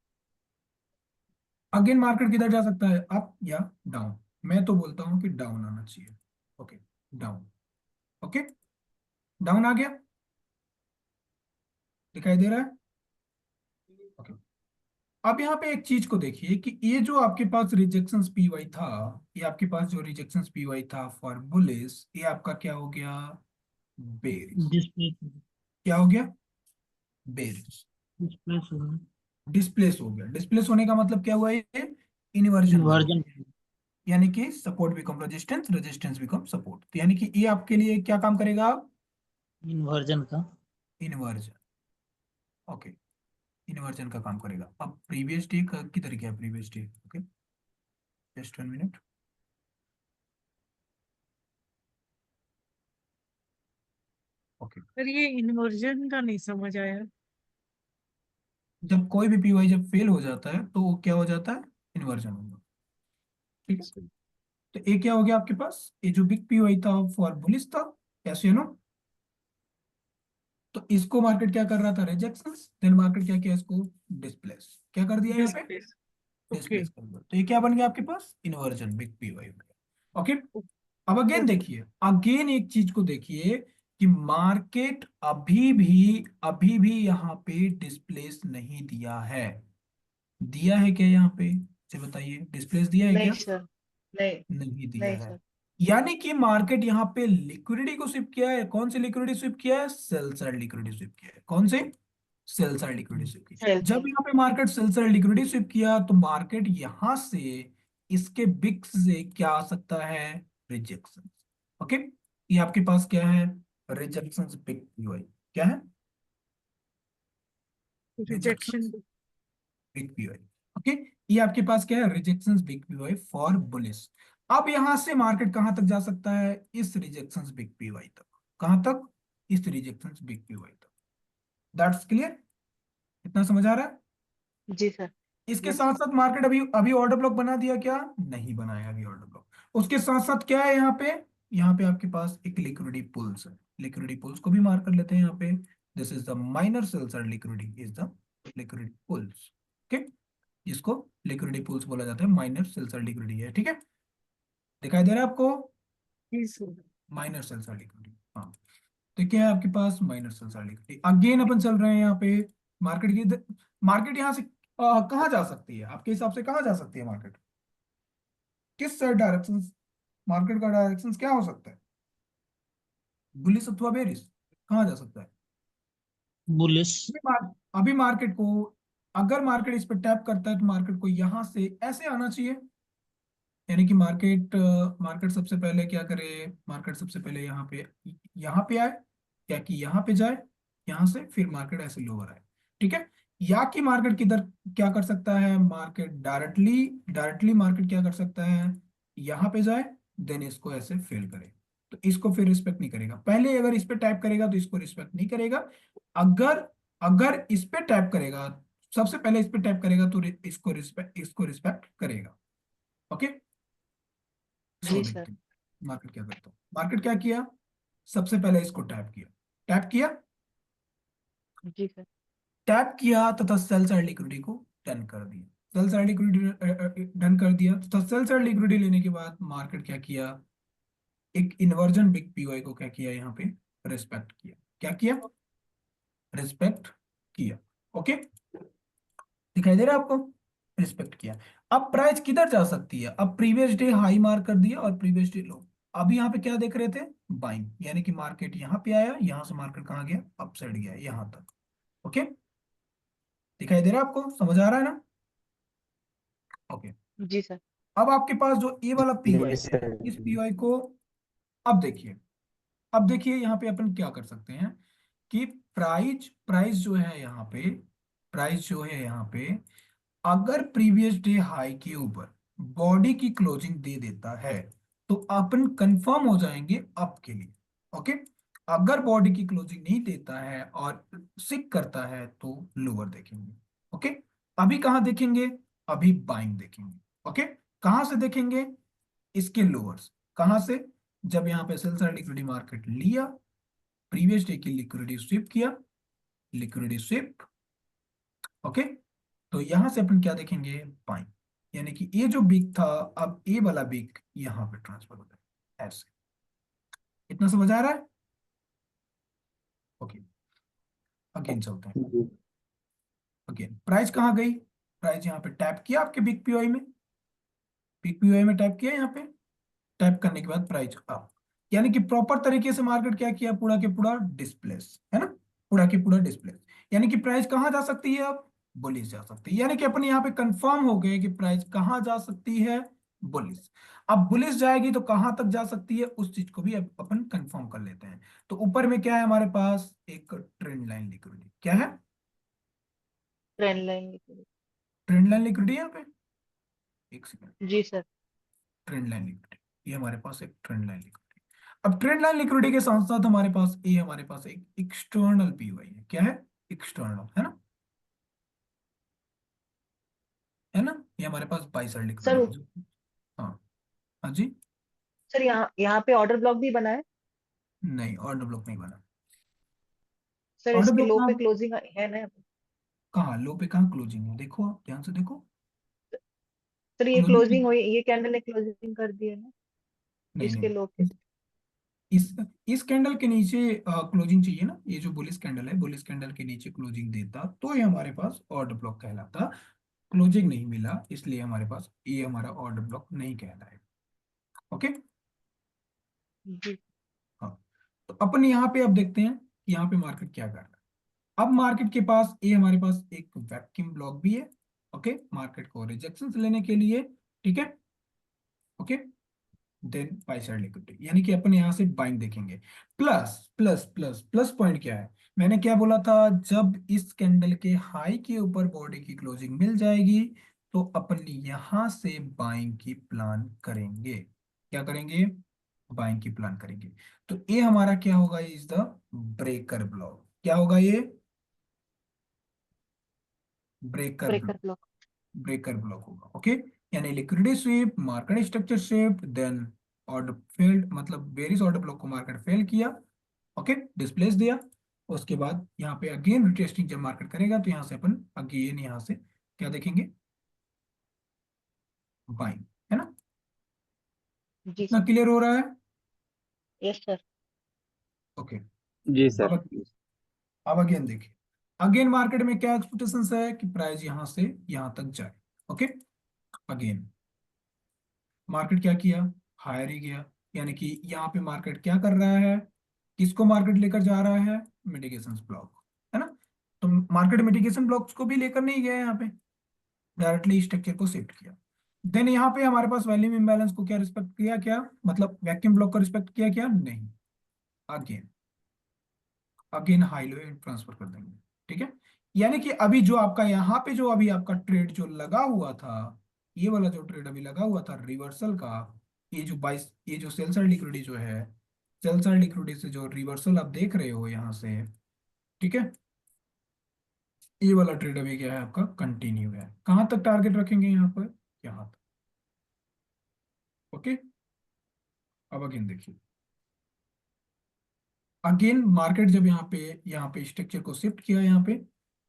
अगेन मार्केट किधर जा सकता है? अप या डाउन? मैं तो बोलता हूँ कि डाउन आना चाहिए। Okay, down. ओके, डाउन आ गया, दिखाई दे रहा है? ओके, अब यहाँ पे एक चीज को देखिए कि ये जो आपके पास रिजेक्शंस पीवाई था, ये आपके पास जो रिजेक्शंस पीवाई था फॉर बुलिस, ये आपका क्या हो गया? बेरिश। डिस्प्ले क्या हो गया? बेरिश। डिस्प्ले डिस्प्लेस हो गया। डिस्प्लेस होने का मतलब क्या हुआ? ये इन्वर्जन बन इन्वर्जन गया, यानी कि support become resistance, resistance become support. तो यानी कि ये आपके लिए क्या काम करेगा? इन्वर्जन का इन्वर्जन। ओके, इन्वर्जन का काम करेगा। अब प्रीवियस डे किधर गया? Previous day, okay, just 1 minute. Okay, पर ये इन्वर्जन का नहीं समझ आया। जब कोई भी पीवाई जब फेल हो जाता है तो वो क्या हो जाता है? इन्वर्जन होगा। ठीक है, तो ये क्या हो गया आपके पास? ये जो बिग पीवाई था फॉर बुलिश था, कैसे नो? तो इसको मार्केट क्या कर रहा था? रिजेक्शंस, देन मार्केट क्या किया? इसको डिस्प्लेस। क्या कर दिया यहाँ पे? डिस्प्ले। ओके। डिस्प्लेस कर दिया। तो ये क्या बन गया आपके पास? इन्वर्जन बिग पीवाई बन गया। ओके, अब अगेन ओके। देखिए, अगेन एक चीज को देखिए कि मार्केट अभी भी यहाँ पे डिस्प्लेस नहीं दिया है। दिया है क्या यहाँ पे? मुझे बताइए, डिस्प्लेस दिया है नहीं क्या? सर। नहीं। नहीं दिया नहीं है। सर। यानी कि मार्केट यहाँ पे लिक्विडिटी को स्विप किया है। कौन सी लिक्विडिटी स्विप किया है? सेल साइड लिक्विडिटी स्विप किया है। कौन से? सेल साइड लिक्विडिटी स्विप की। सेल जब साइड। यहाँ पे market sell side liquidity sweep किया तो मार्केट यहाँ से इसके बिक्स से क्या आ सकता है? रिजेक्शन। ओके, ये आपके पास क्या है? रिजेक्शन बिग पीवाई क्या है? Rejection big PY. ओके, ये आपके पास क्या है, rejections big PY for bullish. अब यहां से मार्केट कहां तक जा सकता है, इस रिजेक्शंस बिग पीवाई तक। कहां तक, इस रिजेक्शंस बिग पीवाई तक। दैट्स क्लियर, इतना समझ आ रहा है। जी सर। इसके यस। साथ साथ मार्केट अभी अभी ऑर्डर ब्लॉक बना दिया क्या, नहीं बनाया अभी ऑर्डर ब्लॉक। उसके साथ साथ क्या है यहाँ पे आपके पास एक लिक्विडिटी पुल्स है। लिक्विडिटी पुल्स को भी मार्क कर लेते हैं यहाँ पे। This is the minor sells और liquidity is the liquidity pools. Okay, इसको लिक्विडिटी पुल्स बोला जाता है, माइनर सेल्स और लिक्विडिटी है, ठीक है। दिखाई दे रहा है आपको, माइनर सेल्स और लिक्विडिटी। हाँ, तो क्या है आपके पास, माइनर सेल्स और लिक्विडिटी। अगेन अपन चल रहे हैं यहाँ पे मार्केट की। मार्केट यहाँ से कहाँ जा सकती है आपके हिसाब से, कहाँ जा सकती है मार्केट, किस साइड डायरेक्शन, मार्केट का डायरेक्शन क्या हो सकता है, बुलिश अथवा बेरिश, कहाँ जा सकता है। बुलिश। अभी मार्केट को, अगर मार्केट इस पर टैप करता है तो मार्केट को यहां से ऐसे आना चाहिए। यानी कि मार्केट मार्केट सबसे पहले क्या करे, मार्केट सबसे पहले यहाँ पे आए, क्या कि यहाँ पे जाए, यहाँ से फिर मार्केट ऐसे लोअर आए, ठीक है। या कि मार्केट किधर क्या कर सकता है, मार्केट डायरेक्टली डायरेक्टली मार्केट क्या कर सकता है, यहाँ पे जाए, देन इसको ऐसे फेल करे, तो इसको फिर रिस्पेक्ट नहीं करेगा। पहले अगर इस पे टैप करेगा तो इसको रिस्पेक्ट नहीं करेगा। अगर अगर इस पे टैप करेगा, सबसे पहले इस पे टैप करेगा तो इसको रिस्पेक्ट करेगा। ओके, सो जी सर। देखते हैं मार्केट क्या करता है। मार्केट क्या किया, सबसे पहले इसको टैप किया, टैप किया, जी सर। टैप किया तथा सेल साइड लिक्विडिटी को डन कर दिया। सेल साइड लिक्विडिटी डन कर दिया तथा सेल साइड लिक्विडिटी लेने के बाद मार्केट क्या किया, एक इन्वर्जन बिग पीवाई को क्या किया, यहाँ पे रिस्पेक्ट किया। क्या किया, रिस्पेक्ट किया। ओके, दिखाई दे रहा है आपको, रिस्पेक्ट किया। अब प्राइस किधर जा सकती है, अब प्रीवियस डे हाई मार्क कर दिया और प्रीवियस डे लो। अभी यहाँ पे क्या देख रहे थे, बाइंग, यानी कि मार्केट यहाँ पे आया, यहाँ से मार्केट कहाँ गया, अप साइड गया यहाँ तक। ओके, दिखाई दे रहा है आपको, समझ आ रहा है ना। ओके, जी सर। अब आपके पास जो ए वाला पीवाई Yes, है, sir. इस पीवाई को, अब देखिए, अब देखिए यहाँ पे अपन क्या कर सकते हैं कि प्राइस प्राइस जो है यहाँ पे, प्राइस जो है यहाँ पे, अगर प्रीवियस डे हाई के ऊपर बॉडी की क्लोजिंग दे देता है तो अपन कंफर्म हो जाएंगे अप के लिए। ओके, अगर बॉडी की क्लोजिंग नहीं देता है और सिक करता है तो लोअर देखेंगे। ओके, अभी कहाँ देखेंगे, अभी बाइंग देखेंगे। ओके, कहाँ से देखेंगे, इसके लोअर्स, कहाँ से, जब यहाँ पे सेल साइड लिक्विडिटी मार्केट लिया, प्रीवियस डे की लिक्विडिटी स्विप किया, लिक्विडिटी स्विप। ओके, तो यहां से अपन क्या देखेंगे, बाइंग, यानी कि ये जो बिग था, अब ये वाला बिग यहां पे ट्रांसफर हो जाए ऐसे। इतना समझ आ रहा है। ओके, अगेन चलते हैं। जी अगेन प्राइस कहाँ गई, प्राइस यहाँ पे टैप किया आपके बिग पीओआई में, बिग पीओआई में टैप किया, यहाँ पे टैप करने के बाद प्राइस अप, यानी कि प्रॉपर तरीके से मार्केट क्या किया, पूरा के पूरा डिस्प्लेस है ना, पूरा के पूरा डिस्प्लेस। यानी कि प्राइस कहाँ जा सकती है, अब बुलिश जा सकती है। यानी कि अपन यहाँ पे कंफर्म हो गए कि प्राइस कहाँ जा सकती है, बुलिश। अब बुलिश जाएगी तो कहाँ तक जा सकती है, उस चीज को भी अपन कंफर्म कर लेते हैं। तो ऊपर में क्या है हमारे पास, एक ट्रेंड लाइन लिक्विडिटी, क्या है, trend line. Trend line liquidity यहाँ पे, एक सेकंड, जी सर। ट्रेंड लाइन लिक्विडिटी, ये हमारे पास एक ट्रेंड लाइन लिक्विडिटी। अब ट्रेंड लाइन लिक्विडिटी के साथ साथ हमारे पास ये हमारे पास एक एक्सटर्नल पीवाई है, क्या है, एक्सटर्नल, है ना, ये हमारे पास बाई साइड सर लिक्विडिटी है। हाँ, हाँ जी, सर यहाँ यहाँ पे ऑर्डर ब्लॉक भी बना है। नहीं ऑर्डर ब्लॉक नहीं बना। सर ऑर्डर इसके ब्लॉक लो कहाँ, पे क्लोजिंग है ना। कहाँ लो पे, कहाँ क्लोजिंग है, देखो आप ध्यान से देखो, सर ये क्लोजिंग, क्लोजिंग हुई, ये कैंडल ने क्लोजिंग कर दी है ना नहीं इसके नहीं, लो पे। इस इस कैंडल के नीचे क्लोजिंग चाहिए ना, ये जो बुलिश कैंडल है, बुलिश कैंडल के नीचे क्लोजिंग देता तो ये हमारे पास ऑर्डर ब्लॉक कहलाता। क्लोजिंग नहीं मिला इसलिए हमारे पास ये हमारा ऑर्डर ब्लॉक नहीं कहलाएगा। ओके, जी हाँ, तो अपन यहाँ पे अब देखते हैं कि यहाँ पे मार्केट क्या कर रहा है। अब मार्केट के पास ये हमारे पास एक वैक्यूम ब्लॉक भी है। ओके, मार्केट को रिजेक्शन लेने के लिए, ठीक है। Okay, then buy side liquidity, यानी कि अपन यहाँ से बाइंग देखेंगे। Plus plus plus plus point क्या है, मैंने क्या बोला था, जब इस कैंडल के हाई के ऊपर बॉडी की क्लोजिंग मिल जाएगी तो अपन यहां से बाइंग की प्लान करेंगे। क्या करेंगे? बाइंग की प्लान करेंगे। तो ये हमारा क्या होगा, इज द ब्रेकर ब्लॉक। क्या होगा ये? Breaker breaker block. Block. Breaker block होगा। ओके, यानी liquidity sweep, market structure shift, then order failed, मतलब वेरियस ऑर्डर ब्लॉक को मार्केट फेल किया, ओके, डिस्प्लेस दिया। उसके बाद यहाँ पे अगेन रिटेस्टिंग जब मार्केट करेगा तो यहाँ से अपन अगेन यहाँ से क्या देखेंगे? बाइंग, है ना? जी इतना सर। क्लियर हो रहा है? Yes sir. ओके। जी सर। अब अब अगेन देखिए, अगेन मार्केट में क्या एक्सपेक्टेशंस है कि प्राइस यहाँ से यहाँ तक जाए। ओके, अगेन मार्केट क्या किया? हायर ही गया, यानी कि यहाँ पे मार्केट क्या कर रहा है? किसको मार्केट लेकर जा रहा है? मिटिगेशन ब्लॉक, है ना? तो मार्केट मिटिगेशन ब्लॉक्स को भी लेकर नहीं गया यहाँ पे, डायरेक्टली स्ट्रक्चर को शिफ्ट किया। देन यहाँ पे हमारे पास वॉल्यूम इम्बैलेंस को क्या रिस्पेक्ट किया? क्या मतलब वैक्यूम ब्लॉक को रिस्पेक्ट किया? क्या नहीं, again again high low transfer कर देंगे। ठीक है, यानी कि अभी जो आपका यहाँ पे जो अभी आपका ट्रेड जो लगा हुआ था, ये वाला जो ट्रेड अभी लगा हुआ था रिवर्सल का, ये जो सेल साइड लिक्विडिटी जो है, सेल साइड लिक्विडिटी से जो रिवर्सल आप देख रहे हो यहाँ से, ठीक है, ये वाला ट्रेड अभी क्या है आपका? कंटिन्यू है। कहाँ तक टारगेट रखेंगे यहाँ पर? यहाँ तक। ओके, अब अगेन देखिए, अगेन मार्केट जब यहाँ पे स्ट्रक्चर को शिफ्ट किया यहाँ पे,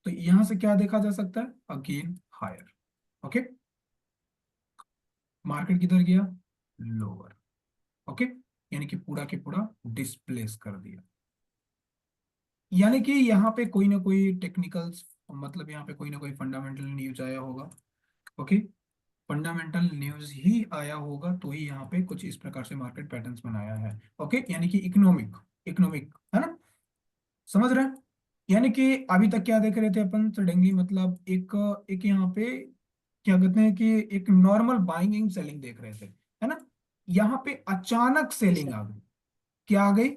तो यहाँ से क्या देखा जा सकता है? Again higher. ओके, मार्केट किधर गया? लोअर। ओके, यानी कि पूरा के पूरा डिस्प्लेस कर दिया। यानी कि यहाँ पे कोई ना कोई टेक्निकल्स, मतलब यहाँ पे कोई ना कोई फंडामेंटल न्यूज आया होगा। ओके, फंडामेंटल न्यूज ही आया होगा तो ही यहाँ पे कुछ इस प्रकार से मार्केट पैटर्न्स बनाया है। ओके, यानी कि इकोनॉमिक, इकोनॉमिक, है ना? समझ रहे हैं? यानी कि अभी तक क्या देख रहे थे अपन सडनली, मतलब एक एक यहाँ पे क्या कहते हैं कि एक नॉर्मल बाइंग एंड सेलिंग देख रहे थे, है ना? यहाँ पे अचानक जी सेलिंग सर। आ गई। क्या आ गई?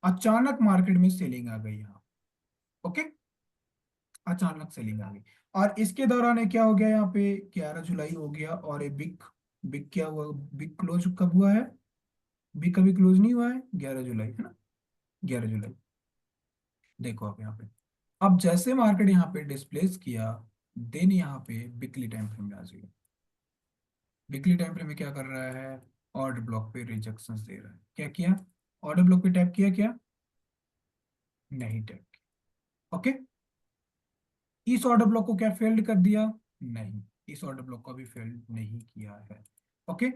अचानक मार्केट में सेलिंग आ गई यहाँ। ओके, अचानक सेलिंग आ गई। और इसके दौरान ये क्या हो गया यहाँ पे? 11 जुलाई हो गया और ये बिग, बिग क्या हुआ? बिग क्लोज कब हुआ है? बिग कभी क्लोज नहीं हुआ है, 11 जुलाई, है ना? 11 जुलाई। देखो आप यहाँ पे, अब जैसे मार्केट यहाँ पे डिस्प्लेस किया, देन यहाँ पे वीकली टाइम फ्रेम में आ जाइए। वीकली टाइम फ्रेम में क्या कर रहा है? ऑर्डर ब्लॉक पे रिजेक्शंस दे रहा है। क्या किया? ऑर्डर ब्लॉक पे टैप किया? क्या नहीं टैप किया। ओके, इस ऑर्डर ब्लॉक को क्या फेल्ड कर दिया? नहीं, इस ऑर्डर ब्लॉक को भी फेल्ड नहीं किया है। ओके,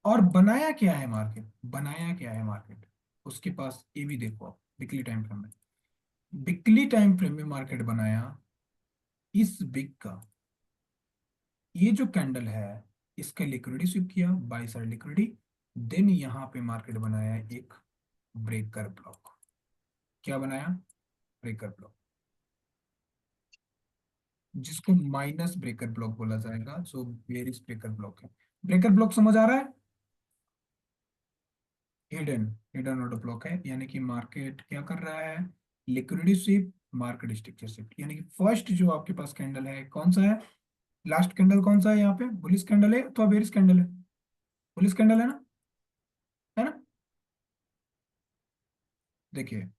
और बनाया क्या है मार्केट? बनाया क्या है मार्केट? उसके पास ये भी देखो आप वीकली टाइम फ्रेम में, वीकली टाइम फ्रेम में मार्केट बनाया इस बिग का, ये जो कैंडल है इसके लिक्विडिटी स्वीप किया, बाई साइड लिक्विडिटी, देन यहाँ पे मार्केट बनाया एक ब्रेकर ब्लॉक। क्या बनाया? ब्रेकर ब्लॉक, जिसको माइनस ब्रेकर ब्लॉक बोला जाएगा, जो बेरिश ब्रेकर ब्लॉक है। ब्रेकर ब्लॉक समझ आ रहा है? हिडन, हिडन ऑर्डर ब्लॉक है, यानी कि मार्केट क्या कर रहा है? Liquidity sweep, market structure shift. यानी कि फर्स्ट जो आपके पास कैंडल है कौन सा है? लास्ट कैंडल कौन सा है यहाँ पे? बुलिश कैंडल है अथवा बेरिश कैंडल है? बुलिश कैंडल है ना, है ना? देखिए,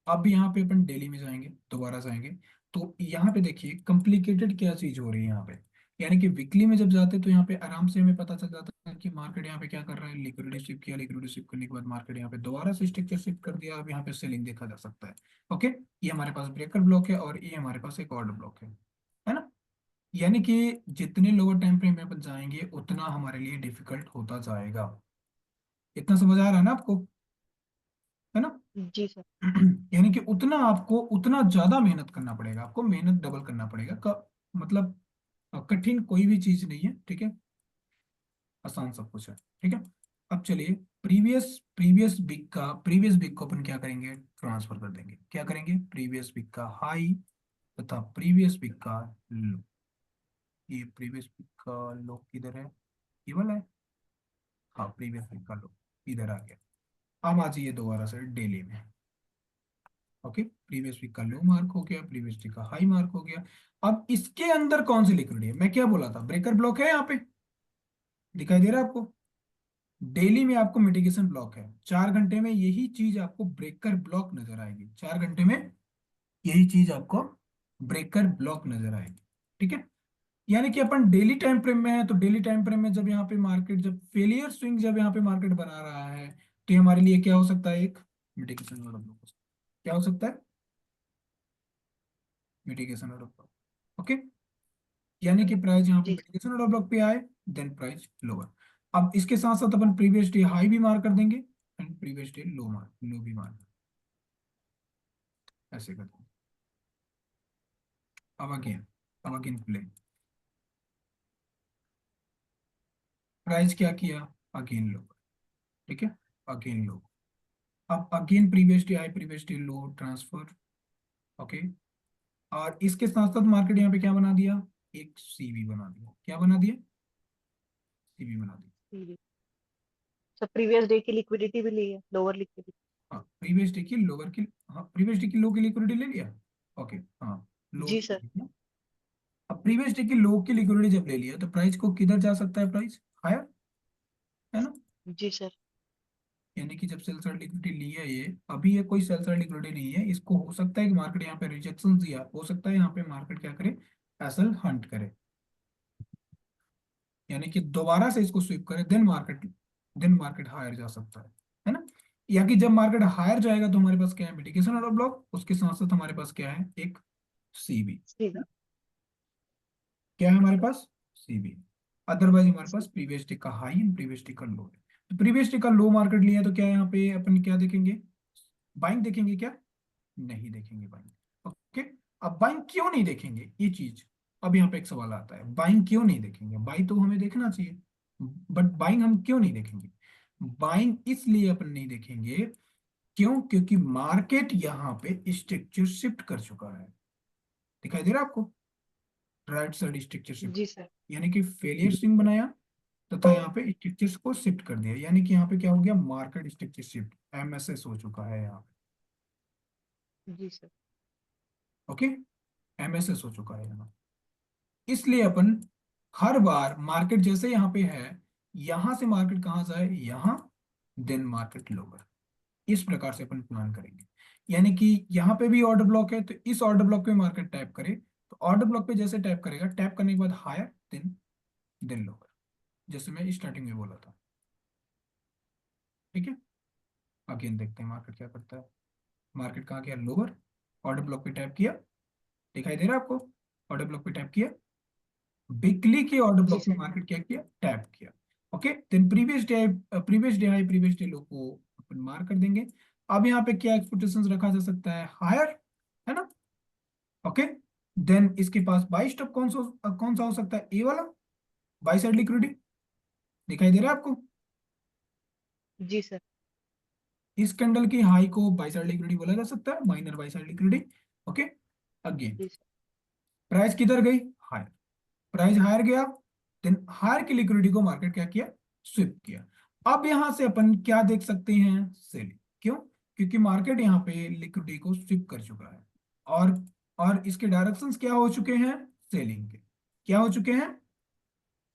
अब यहाँ पे अपन डेली में जाएंगे, दोबारा जाएंगे, तो यहाँ पे देखिए कॉम्प्लिकेटेड क्या चीज हो रही है यहाँ पे। यानी कि वीकली में जब जाते तो यहाँ पे आराम से हमें पता चल जाता है कि मार्केट यहाँ पे क्या कर रहा है, लिक्विडिटी शिफ्ट किया, लिक्विडिटी शिफ्ट करने के बाद मार्केट यहाँ पे दोबारा से स्ट्रक्चर शिफ्ट कर दिया, अब यहाँ पे सेलिंग देखा जा सकता है। ओके, ये हमारे पास ब्रेकर ब्लॉक है और ये हमारे पास एक ऑर्डर ब्लॉक है ना? यानी कि जितने लोअर टाइम फ्रेम में अपन जाएंगे उतना हमारे लिए डिफिकल्ट होता जाएगा। इतना समझ आ रहा है ना आपको, है ना? जी सर। यानी कि उतना आपको उतना ज्यादा मेहनत करना पड़ेगा, आपको मेहनत डबल करना पड़ेगा मतलब कठिन कोई भी चीज नहीं है, ठीक है, आसान सब कुछ है। ठीक है, अब चलिए प्रीवियस प्रीवियस बिग को अपन क्या करेंगे? ट्रांसफर कर देंगे। क्या करेंगे? प्रीवियस बिग का हाई तथा प्रीवियस बिग का लो। ये प्रीवियस बिग का लो किधर है? ये वाला है, हाँ प्रीवियस वीक का लो इधर आ गया। अब आ जाइए दोबारा से डेली में। ओके, प्रीवियस वीक का लो मार्क हो गया, प्रीवियस वीक का हाई मार्क हो गया। अब इसके अंदर कौन सी लिक्विडिटी है, मैं क्या बोला था, ब्रेकर ब्लॉक है यहाँ पे, दिखाई दे रहा है आपको। डेली में आपको मिटिगेशन ब्लॉक है, 4 घंटे में यही चीज आपको ब्रेकर ब्लॉक नजर आएगी, 4 घंटे में यही चीज आपको ब्रेकर ब्लॉक नजर आएगी। ठीक है, यानी कि अपन डेली टाइम फ्रेम में है, तो डेली टाइम फ्रेम में जब यहाँ पे मार्केट, जब फेलियर स्विंग जब यहाँ पे मार्केट बना रहा है, तो ये हमारे लिए क्या हो सकता है, एक मिटिगेशन ऑर्डर ब्लॉक। क्या हो सकता है, मिटिगेशन ऑर्डर ब्लॉक। ओके, यानी कि प्राइस यहाँ पे जी मिटिगेशन ऑर्डर ब्लॉक पे आए, देन प्राइस लोअर। अब इसके साथ साथ अपन प्रीवियस डे हाई भी मार्क कर देंगे एंड प्रीवियस डे लो भी मार्क, ऐसे करते हैं। अब अगेन प्ले, प्राइस क्या किया, अगेन लो। ठीक है, अगेन लो। अब again previous day high previous day लो ट्रांसफर। ओके, और इसके साथ साथ मार्केट यहाँ पे क्या बना दिया, एक सीवी बना दिया। क्या बना दिया, सीवी बना दिया। जी। सर प्रीवियस डे की लिक्विडिटी भी ली है, लोअर लिक्विडिटी। हाँ प्रीवियस डे की लोअर की, हाँ प्रीवियस डे की लो की लिक्विडिटी ले लिया। ओके, हाँ लो जी की सर। लिया। अब प्रीवियस डे की लो की लिक्विडिटी जब ले लिया, तो प्राइस को किधर जा सकता है, प्राइस हायर, है ना। जी सर। यानी कि जब सेल साइड लिक्विडिटी ली है ये, अभी ये कोई सेल साइड लिक्विडिटी नहीं है, इसको हो सकता है कि मार्केट यहाँ पे रिजेक्शन दिया, हो सकता है यहाँ पे मार्केट क्या करे, एसएल हंट करे, यानी कि दोबारा से इसको स्वीप करे, देन मार्केट हायर जा सकता है ना। या कि जब मार्केट हायर जाएगा तो हमारे पास क्या है, मिटिगेशन ऑर्डर ब्लॉक, उसके साथ साथ हमारे पास क्या है, एक सीबी। जी क्या है हमारे पास, सीबी। अदरवाइज हमारे पास प्रीवियस डे का हाई एंड प्रीवियस डे का लो है। तो प्रीवियस डे का लो मार्केट लिया तो क्या है, यहाँ पे अपन क्या देखेंगे, बाइंग देखेंगे क्या, नहीं देखेंगे बाइंग। ओके, अब बाइंग क्यों नहीं देखेंगे ये चीज, अब यहाँ पे एक सवाल आता है, बाइंग क्यों नहीं देखेंगे, बाई तो हमें देखना चाहिए, बट बाइंग हम क्यों नहीं देखेंगे। बाइंग इसलिए अपन नहीं देखेंगे, क्यों, क्योंकि मार्केट यहाँ पे स्ट्रक्चर शिफ्ट कर चुका है, दिखाई दे रहा है आपको, राइट साइड स्ट्रक्चर शिफ्ट, जी सर। यानी कि फेलियर स्विंग बनाया तथा यहाँ पे स्ट्रक्चर्स को शिफ्ट कर दिया, यानी कि यहाँ पे क्या हो गया, मार्केट स्ट्रक्चर शिफ्ट, एमएसएस हो चुका है यहाँ जी सर। पे। ओके, एमएसएस हो चुका है यहाँ, इसलिए अपन हर बार मार्केट जैसे यहाँ पे है, यहां से मार्केट कहाँ जाए, यहाँ, देन मार्केट लोअर, इस प्रकार से अपन प्लान करेंगे। यानी कि यहाँ पे भी ऑर्डर ब्लॉक है, तो इस ऑर्डर ब्लॉक पे मार्केट टैप करे, तो ऑर्डर ब्लॉक पे जैसे टैप करेगा, टैप करने के बाद हायर, देन लोअर, जैसे मैं स्टार्टिंग में बोला था। ठीक है, अगेन देखते हैं मार्केट क्या करता है। मार्केट कहाँ गया, लोअर, ऑर्डर ब्लॉक पे टैप किया, दिखाई दे रहा है आपको, ऑर्डर ब्लॉक पे टैप किया, वीकली के ऑर्डर जी ब्लॉक में सर। मार्केट क्या किया, टैप किया। Okay, then previous day high previous day low को अपन मार्क कर देंगे। अब यहाँ पे क्या एक्सपेक्टेशंस रखा जा सकता है, हायर, है ना। ओके, देन इसके पास बाई स्टॉप कौन सा हो सकता है, ए वाला, बाई साइड लिक्विडिटी, दिखाई दे रहा है आपको। जी सर। इस कैंडल की हाई को बाई साइड लिक्विडिटी बोला जा सकता है, minor buy side liquidity. Okay, again जी सर। प्राइस किधर गई, हायर, प्राइस हायर गया, देन हायर की लिक्विडिटी को मार्केट क्या किया, स्विप किया। अब यहां से अपन क्या देख सकते हैं, सेलिंग, क्यों, क्योंकि मार्केट यहाँ पे लिक्विडिटी को स्विप कर चुका है, और और इसके डायरेक्शंस क्या हो चुके हैं, सेलिंग के, क्या हो चुके हैं,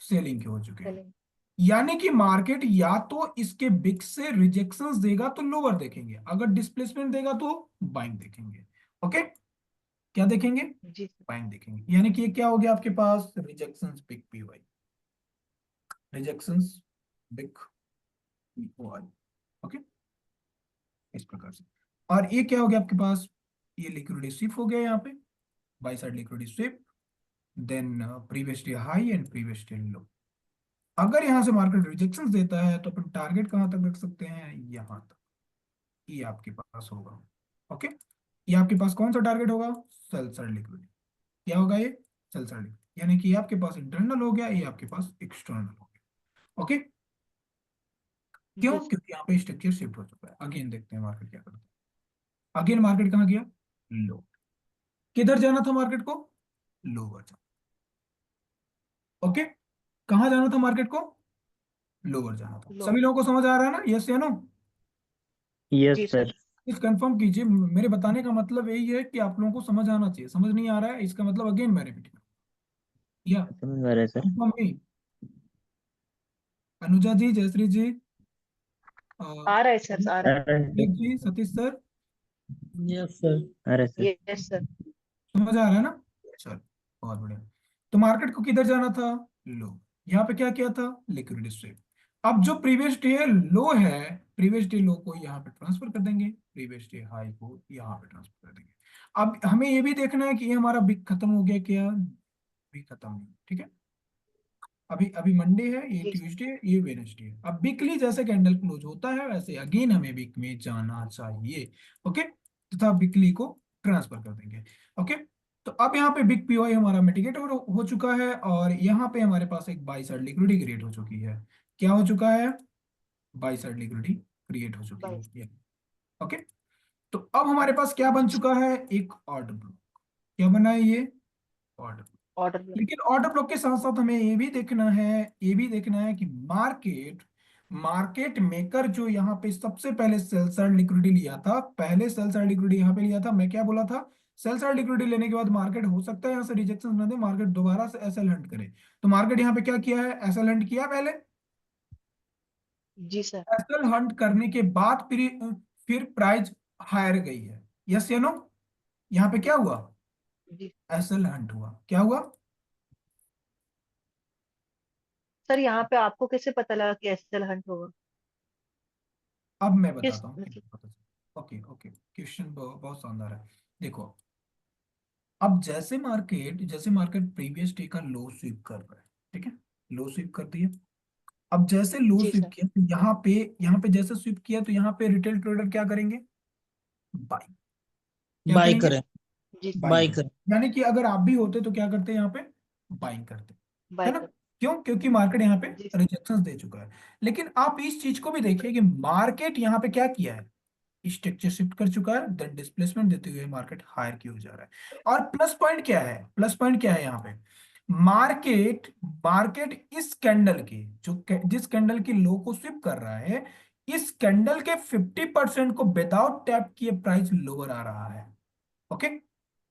सेलिंग के हो चुके हैं। चलेंगे। यानी कि मार्केट या तो इसके बिग से रिजेक्शंस देगा तो लोअर देखेंगे, अगर डिस्प्लेसमेंट देगा तो बाइंग देखेंगे। ओके, क्या देखेंगे, जी सर। बाइंग देखेंगे, यानी कि ये क्या हो गया आपके पास, rejections big PY, rejections big POI. Okay, इस प्रकार से। और ये क्या हो गया आपके पास, ये लिक्विडिटी स्विप हो गया यहाँ पे, buy side liquidity sweep, then previous day high and previous day low. अगर यहाँ से मार्केट रिजेक्शंस देता है तो अपन टारगेट कहाँ तक रख सकते हैं, यहाँ तक, ये आपके पास होगा। ओके, ये आपके पास कौन सा टारगेट होगा, सेल साइड लिक्विडिटी, क्या होगा ये, सेल साइड लिक्विडिटी, यानी कि ये आपके पास इंटरनल हो गया, ये आपके पास एक्सटर्नल हो गया। ओके, क्यों, जी सर। क्योंकि यहाँ पे स्ट्रक्चर शिफ्ट हो चुका है। अगेन देखते हैं मार्केट क्या करता है। अगेन मार्केट कहाँ गया, लो, किधर जाना था मार्केट को, लोअर जाना। ओके, कहाँ जाना था मार्केट को, लोअर जाना था। लो सभी लोगों को समझ आ रहा है ना, यस या नो? यस जी सर। सर। इस कंफर्म कीजिए, मेरे बताने का मतलब यही है कि आप लोगों को समझ आना चाहिए। समझ नहीं आ रहा है इसका मतलब अगेन मैं रिपीट करूँ, या समझ में आ रहा है सर। कंफर्म नहीं? अनुजा जी, जयश्री जी, अ, आ रहा है सर, आ रहा Abhishek ji, Satish sir, yes sir. आ रहा है है। सर। Yes sir. समझ आ रहा है ना? चलो, बहुत बढ़िया। तो मार्केट को किधर जाना था? लो। यहाँ पे क्या किया था? Liquidity SVEEP. अब जो प्रीवियस डे लो है, प्रीवियस डे लो को यहाँ पे ट्रांसफर कर देंगे, प्रीवियस डे हाई को यहाँ पे ट्रांसफर कर देंगे। अब हमें ये भी देखना है कि ये हमारा बिग खत्म हो गया क्या? बिग खत्म नहीं, ठीक है। अभी अभी मंडे है, ये जी सर। ट्यूसडे, ये वेडनेसडे है। अब वीकली जैसे कैंडल क्लोज होता है वैसे अगेन हमें वीक में जाना चाहिए। ओके, तथा वीकली को ट्रांसफर कर देंगे। ओके, तो अब यहाँ पे बिग पीओआई हमारा मिटिगेट हो चुका है, और यहाँ पे हमारे पास एक बाई साइड लिक्विडिटी क्रिएट हो चुकी है। क्या हो चुका है? बाई साइड लिक्विडिटी क्रिएट हो चुकी बाय। है। ओके, तो अब हमारे पास क्या बन चुका है? एक ऑर्डर ब्लॉक। क्या बना है ये? ऑर्डर। Order low. लेकिन ऑर्डर ब्लॉक के साथ साथ हमें ये भी देखना है, ये भी देखना है कि मार्केट मार्केट मेकर जो यहाँ पे सबसे पहले सेल साइड लिक्विडिटी लिया था, पहले सेल साइड लिक्विडिटी यहाँ पे लिया था। मैं क्या बोला था? सेल साइड लिक्विडिटी लेने के बाद मार्केट हो सकता है यहाँ से रिजेक्शन ना दे, मार्केट दोबारा से एसएल हंट करे। तो मार्केट यहाँ पे क्या किया है? एसएल हंट किया पहले। जी सर। एसएल हंट करने के बाद फिर प्राइस हायर गई है, यस या नो? यहाँ पे क्या हुआ? जी एसएल हंट हुआ। क्या हुआ? सर, यहाँ पे आपको कैसे पता लगा कि एसएल हंट होगा? अब मैं किस बताता हूँ मतलब? कैसे पता चला। ओके ओके, क्वेश्चन बहुत शानदार है। देखो, अब जैसे मार्केट प्रीवियस डे का लो स्वीप कर रहा है, ठीक है, लो स्वीप कर दिया। अब जैसे लो जी स्वीप सर। किया तो यहाँ पे जैसे स्वीप किया तो यहाँ पे रिटेल ट्रेडर क्या करेंगे? बाई। क्या बाय करेंगे? करें। जी सर। बाइंग बाय करते। करें। यानी कि अगर आप भी होते तो क्या करते यहाँ पे? बाइंग करते, बाय है ना? कर। क्यों? क्योंकि मार्केट यहाँ पे जी रिजेक्शंस दे चुका है। लेकिन आप इस चीज को भी देखिए कि मार्केट यहाँ पे क्या किया है? स्ट्रक्चर शिफ्ट कर चुका है, देन डिस्प्लेसमेंट देते हुए मार्केट हायर की हो जा रहा है। और प्लस पॉइंट क्या है? प्लस पॉइंट क्या है यहाँ पे? मार्केट मार्केट इस कैंडल के जिस कैंडल की लो को स्विप कर रहा है, इस कैंडल के 50% को विदाउट टैप किए प्राइस लोअर आ रहा है। ओके,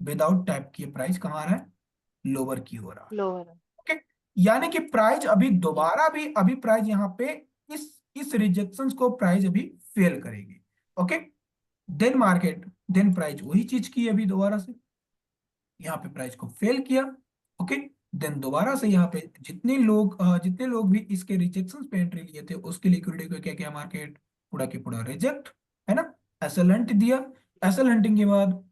विदाउट टैप किए प्राइस कहाँ आ रहा है? लोअर की हो रहा है। लोअर। ओके, यानी कि प्राइस अभी जी दोबारा भी अभी प्राइस यहाँ पे इस इस रिजेक्शंस को प्राइस अभी फेल करेगी। ओके, देन प्राइस वही चीज की अभी दोबारा से यहाँ पे प्राइस को फेल किया। ओके, देन दोबारा से यहाँ पे जितने लोग भी इसके रिजेक्शंस पे एंट्री लिए थे उसकी लिक्विडिटी को क्या किया मार्केट? पूरा के पूरा रिजेक्ट, है ना? एसएल हंट दिया। एसएल हंटिंग के बाद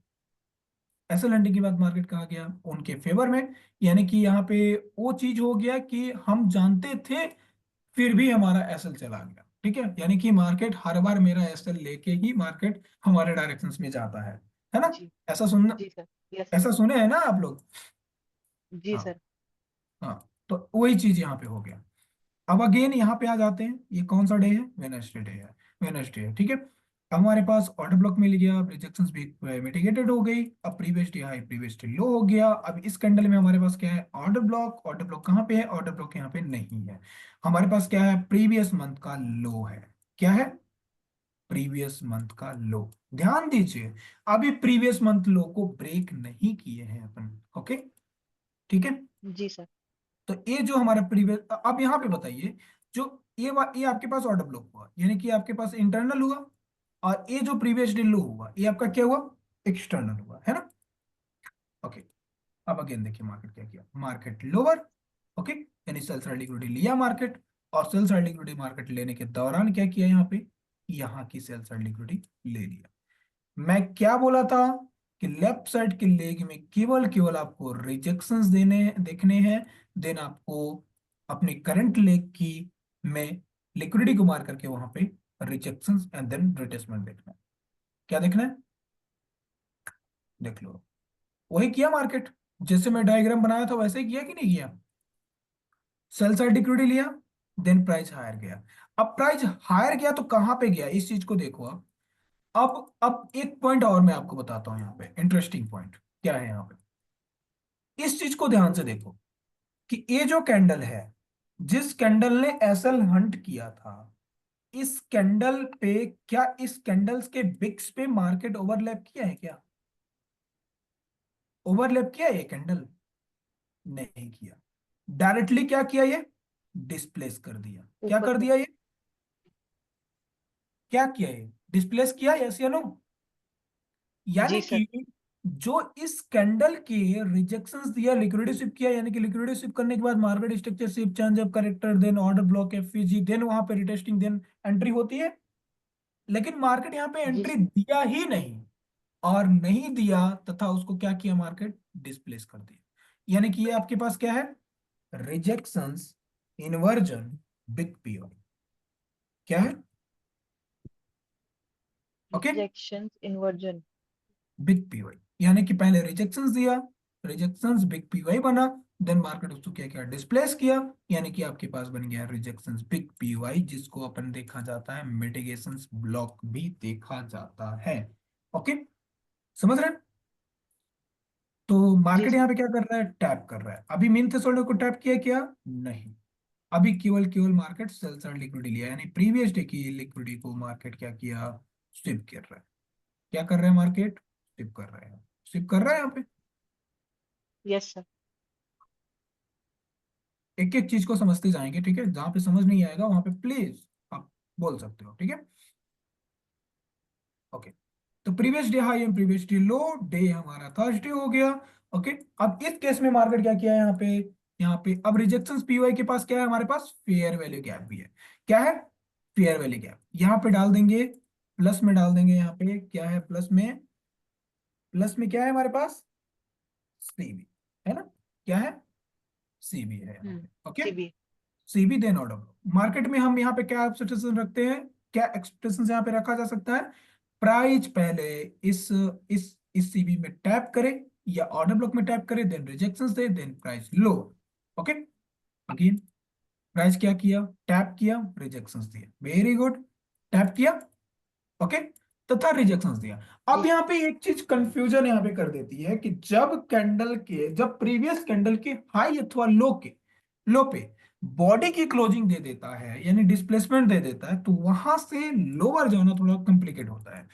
एसएल हंटिंग के बाद मार्केट कहाँ गया? उनके फेवर में। यानी कि यहाँ पे वो चीज हो गया कि हम जानते थे फिर भी हमारा एसएल चला गया, ठीक है। यानी कि मार्केट हर बार मेरा एसएल लेके ही मार्केट हमारे डायरेक्शंस में जाता है ना? जी। ऐसा सुनना, जी सर। Yes sir. ऐसा सुने हैं ना आप लोग? जी हाँ सर। हाँ, तो वही चीज यहाँ पे हो गया। अब अगेन यहाँ पे आ जाते हैं, ये कौन सा डे है? वेडनेसडे डे है, वेडनेसडे है, ठीक है। अब हमारे पास ऑर्डर ब्लॉक मिल गया, अब रिजेक्शंस भी मिटिगेटेड हो गई। अब previous day high previous day लो हो गया। अब इस कैंडल में हमारे पास क्या है? Order block. ऑर्डर ब्लॉक कहाँ पे है? ऑर्डर ब्लॉक यहाँ पे नहीं है। हमारे पास क्या है? प्रीवियस मंथ का लो है। क्या है? प्रीवियस मंथ का लो। ध्यान दीजिए, अभी प्रीवियस मंथ लो को ब्रेक नहीं किए हैं अपन। ओके, ठीक है। जी सर। तो ये जो हमारा प्रीवियस, अब यहाँ पे बताइए, जो ये आपके पास ऑर्डर ब्लॉक हुआ, यानी कि आपके पास इंटरनल हुआ, और ये जो प्रीवियस डे लो हुआ ये आपका क्या हुआ? एक्सटर्नल हुआ, है ना? ओके, अब अगेन देखिए मार्केट क्या किया? Market lower. ओके, यानी सेल साइड लिक्विडिटी लिया मार्केट, और सेल साइड लिक्विडिटी मार्केट लेने के दौरान क्या किया? यहाँ पे यहाँ की सेल साइड लिक्विडिटी ले लिया। मैं क्या बोला था? कि लेफ्ट साइड के लेग में केवल केवल आपको रिजेक्शंस देखने हैं। देन आपको अपने करंट लेग की में लिक्विडिटी को मार करके वहां पे रिजेक्शंस एंड देन रिट्रेसमेंट देखना है। क्या देखना है? देख लो, वही किया मार्केट, जैसे मैं डायग्राम बनाया था वैसे ही किया कि नहीं किया? सेल साइड लिक्विडिटी लिया, देन प्राइस हायर गया। अब प्राइस हायर गया तो कहां पे गया? इस चीज को देखो आप। अब एक पॉइंट और मैं आपको बताता हूं, यहाँ पे इंटरेस्टिंग पॉइंट क्या है यहाँ पे। इस चीज को ध्यान से देखो कि ये जो कैंडल है, जिस कैंडल ने एसएल हंट किया था, इस कैंडल पे क्या, इस कैंडल्स के बिक्स पे मार्केट ओवरलैप किया है क्या? ओवरलैप किया है ये कैंडल? नहीं किया। डायरेक्टली क्या किया ये? डिस्प्लेस कर दिया। क्या ऊपर कर को। दिया ये? क्या किया ये? डिस्प्लेस किया, यस या नो? यानी जी सर। कि जो इस कैंडल के रिजेक्शंस दिया, लिक्विडिटी स्विप किया, यानी कि लिक्विडिटी स्विप करने के बाद market structure sweep, change of character, then order block, FVG, then वहां पे रिटेस्टिंग, देन एंट्री होती है। लेकिन मार्केट यहाँ पे जी एंट्री सर। दिया ही नहीं, और नहीं दिया तथा उसको क्या किया, मार्केट डिस्प्लेस कर दिया। यानी कि ये आपके पास क्या है? Rejections inversion big PO. क्या है? Okay, rejections inversion. Big PY. यानी कि पहले रिजेक्शंस दिया, रिजेक्शंस बिग पीवाई बना, देन मार्केट उसको क्या किया, डिस्प्लेस किया। यानी कि आपके पास बन गया रिजेक्शंस बिग पीवाई, जिसको अपन देखा जाता है मिटिगेशंस ब्लॉक भी देखा जाता है। ओके, समझ रहे हैं? तो जी मार्केट सर। यहाँ पे क्या कर रहा है, टैप कर रहा है। अभी मीन थ्रेशोल्ड को टैप किया क्या? नहीं। अभी केवल केवल मार्केट सेल साइड लिक्विडिटी लिया, यानी प्रीवियस डे की लिक्विडिटी को मार्केट क्या किया, स्विप कर रहा है। क्या कर रहा है मार्केट? स्विप कर रहा है, स्विप कर रहा है यहाँ पे। Yes sir. एक एक चीज को समझते जाएंगे, ठीक है? जहां पे समझ नहीं आएगा वहां पे प्लीज आप बोल सकते हो, ठीक है? ओके, तो previous day high and previous day low, day हमारा थर्सडे हो गया। ओके, अब इस केस में मार्केट क्या किया है यहाँ पे, यहाँ पे अब रिजेक्शंस पीवाई के पास क्या है, हमारे पास फेयर वैल्यू गैप भी है। क्या है? Fair value gap. यहाँ पे डाल देंगे, प्लस में डाल देंगे। यहाँ पे क्या है प्लस में? प्लस में क्या है हमारे पास? सीबी है ना? क्या है? सीबी है यहाँ पे। Okay, CB. CB then order. Market में हम यहाँ पे क्या एक्सपेक्टेशन रखते हैं, क्या एक्सपेक्टेशन यहाँ पे रखा जा सकता है? प्राइस पहले इस सीबी में टैप करे या ऑर्डर ब्लॉक में टैप करे, देन रिजेक्शंस दे, देन प्राइस लो। ओके, अगेन प्राइस क्या किया, टैप किया, रिजेक्शंस दिया, वेरी गुड। टैप किया, ओके, तथा रिजेक्शंस दिया। अब जी यहाँ पे एक चीज कंफ्यूजन यहाँ पे कर देती है कि जब प्रीवियस कैंडल के हाई अथवा लो पे बॉडी की क्लोजिंग दे देता है, यानी डिस्प्लेसमेंट दे देता है, तो वहां से लोअर जाना थोड़ा कॉम्प्लिकेट होता है।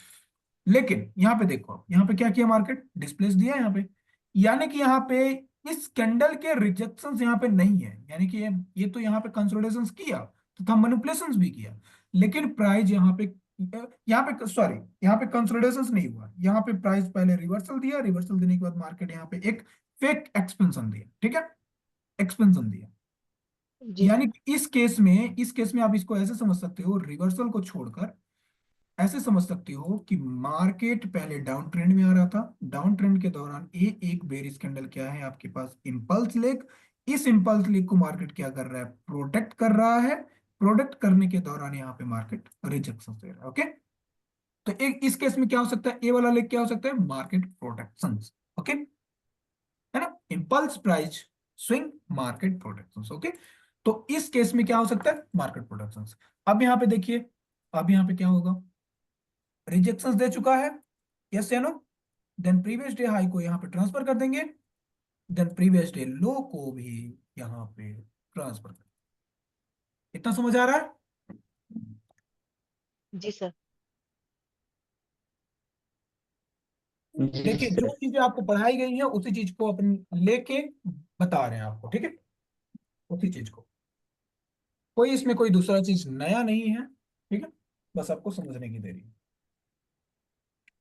लेकिन यहाँ पे देखो, यहाँ पे क्या किया, मार्केट डिस्प्लेस दिया यहाँ पे। यानी कि यहाँ पे इस कैंडल के रिजेक्शंस यहाँ पे नहीं है, यानी कि ये तो यहाँ पे कंसोलिडेशन किया तथा मैनिपुलेशंस भी किया, लेकिन प्राइस यहाँ पे सॉरी, यहाँ पे कंसोलिडेशंस नहीं हुआ। यहाँ पे प्राइस पहले रिवर्सल दिया, रिवर्सल देने के बाद मार्केट यहाँ पे एक फेक एक्सपेंशन दिया, ठीक है? एक्सपेंशन दिया। जी यानी कि इस केस में आप इसको ऐसे समझ सकते हो, रिवर्सल को छोड़कर ऐसे समझ सकते हो कि मार्केट पहले डाउन ट्रेंड में आ रहा था, डाउन ट्रेंड के दौरान ये एक बेरिश कैंडल क्या है आपके पास, इंपल्स लेग। इस इंपल्स लेग को मार्केट क्या कर रहा है, प्रोटेक्ट कर रहा है। प्रोटेक्ट करने के दौरान यहाँ पे मार्केट रिजेक्शन दे रहा है। ओके, तो एक इस केस में क्या हो सकता है, ए वाला लेग क्या हो सकता है, मार्केट प्रोटेक्शन। ओके, है ना? Impulse price swing, market protection. Okay, तो इस केस में क्या हो सकता है, मार्केट प्रोटेक्शन। अब यहाँ पे देखिए, अब यहाँ पे क्या होगा, रिजेक्शंस दे चुका है, यस या no? Then previous day high को यहाँ पे ट्रांसफर कर देंगे, देन प्रीवियस डे लो को भी यहाँ पे ट्रांसफर कर। इतना समझ आ रहा है? जी सर। जी देखिए, जो सर। चीजें आपको पढ़ाई गई है उसी चीज को अपन लेके बता रहे हैं आपको, ठीक है? उसी चीज को, कोई इसमें कोई दूसरा चीज नया नहीं है, ठीक है? बस आपको समझने की देरी है।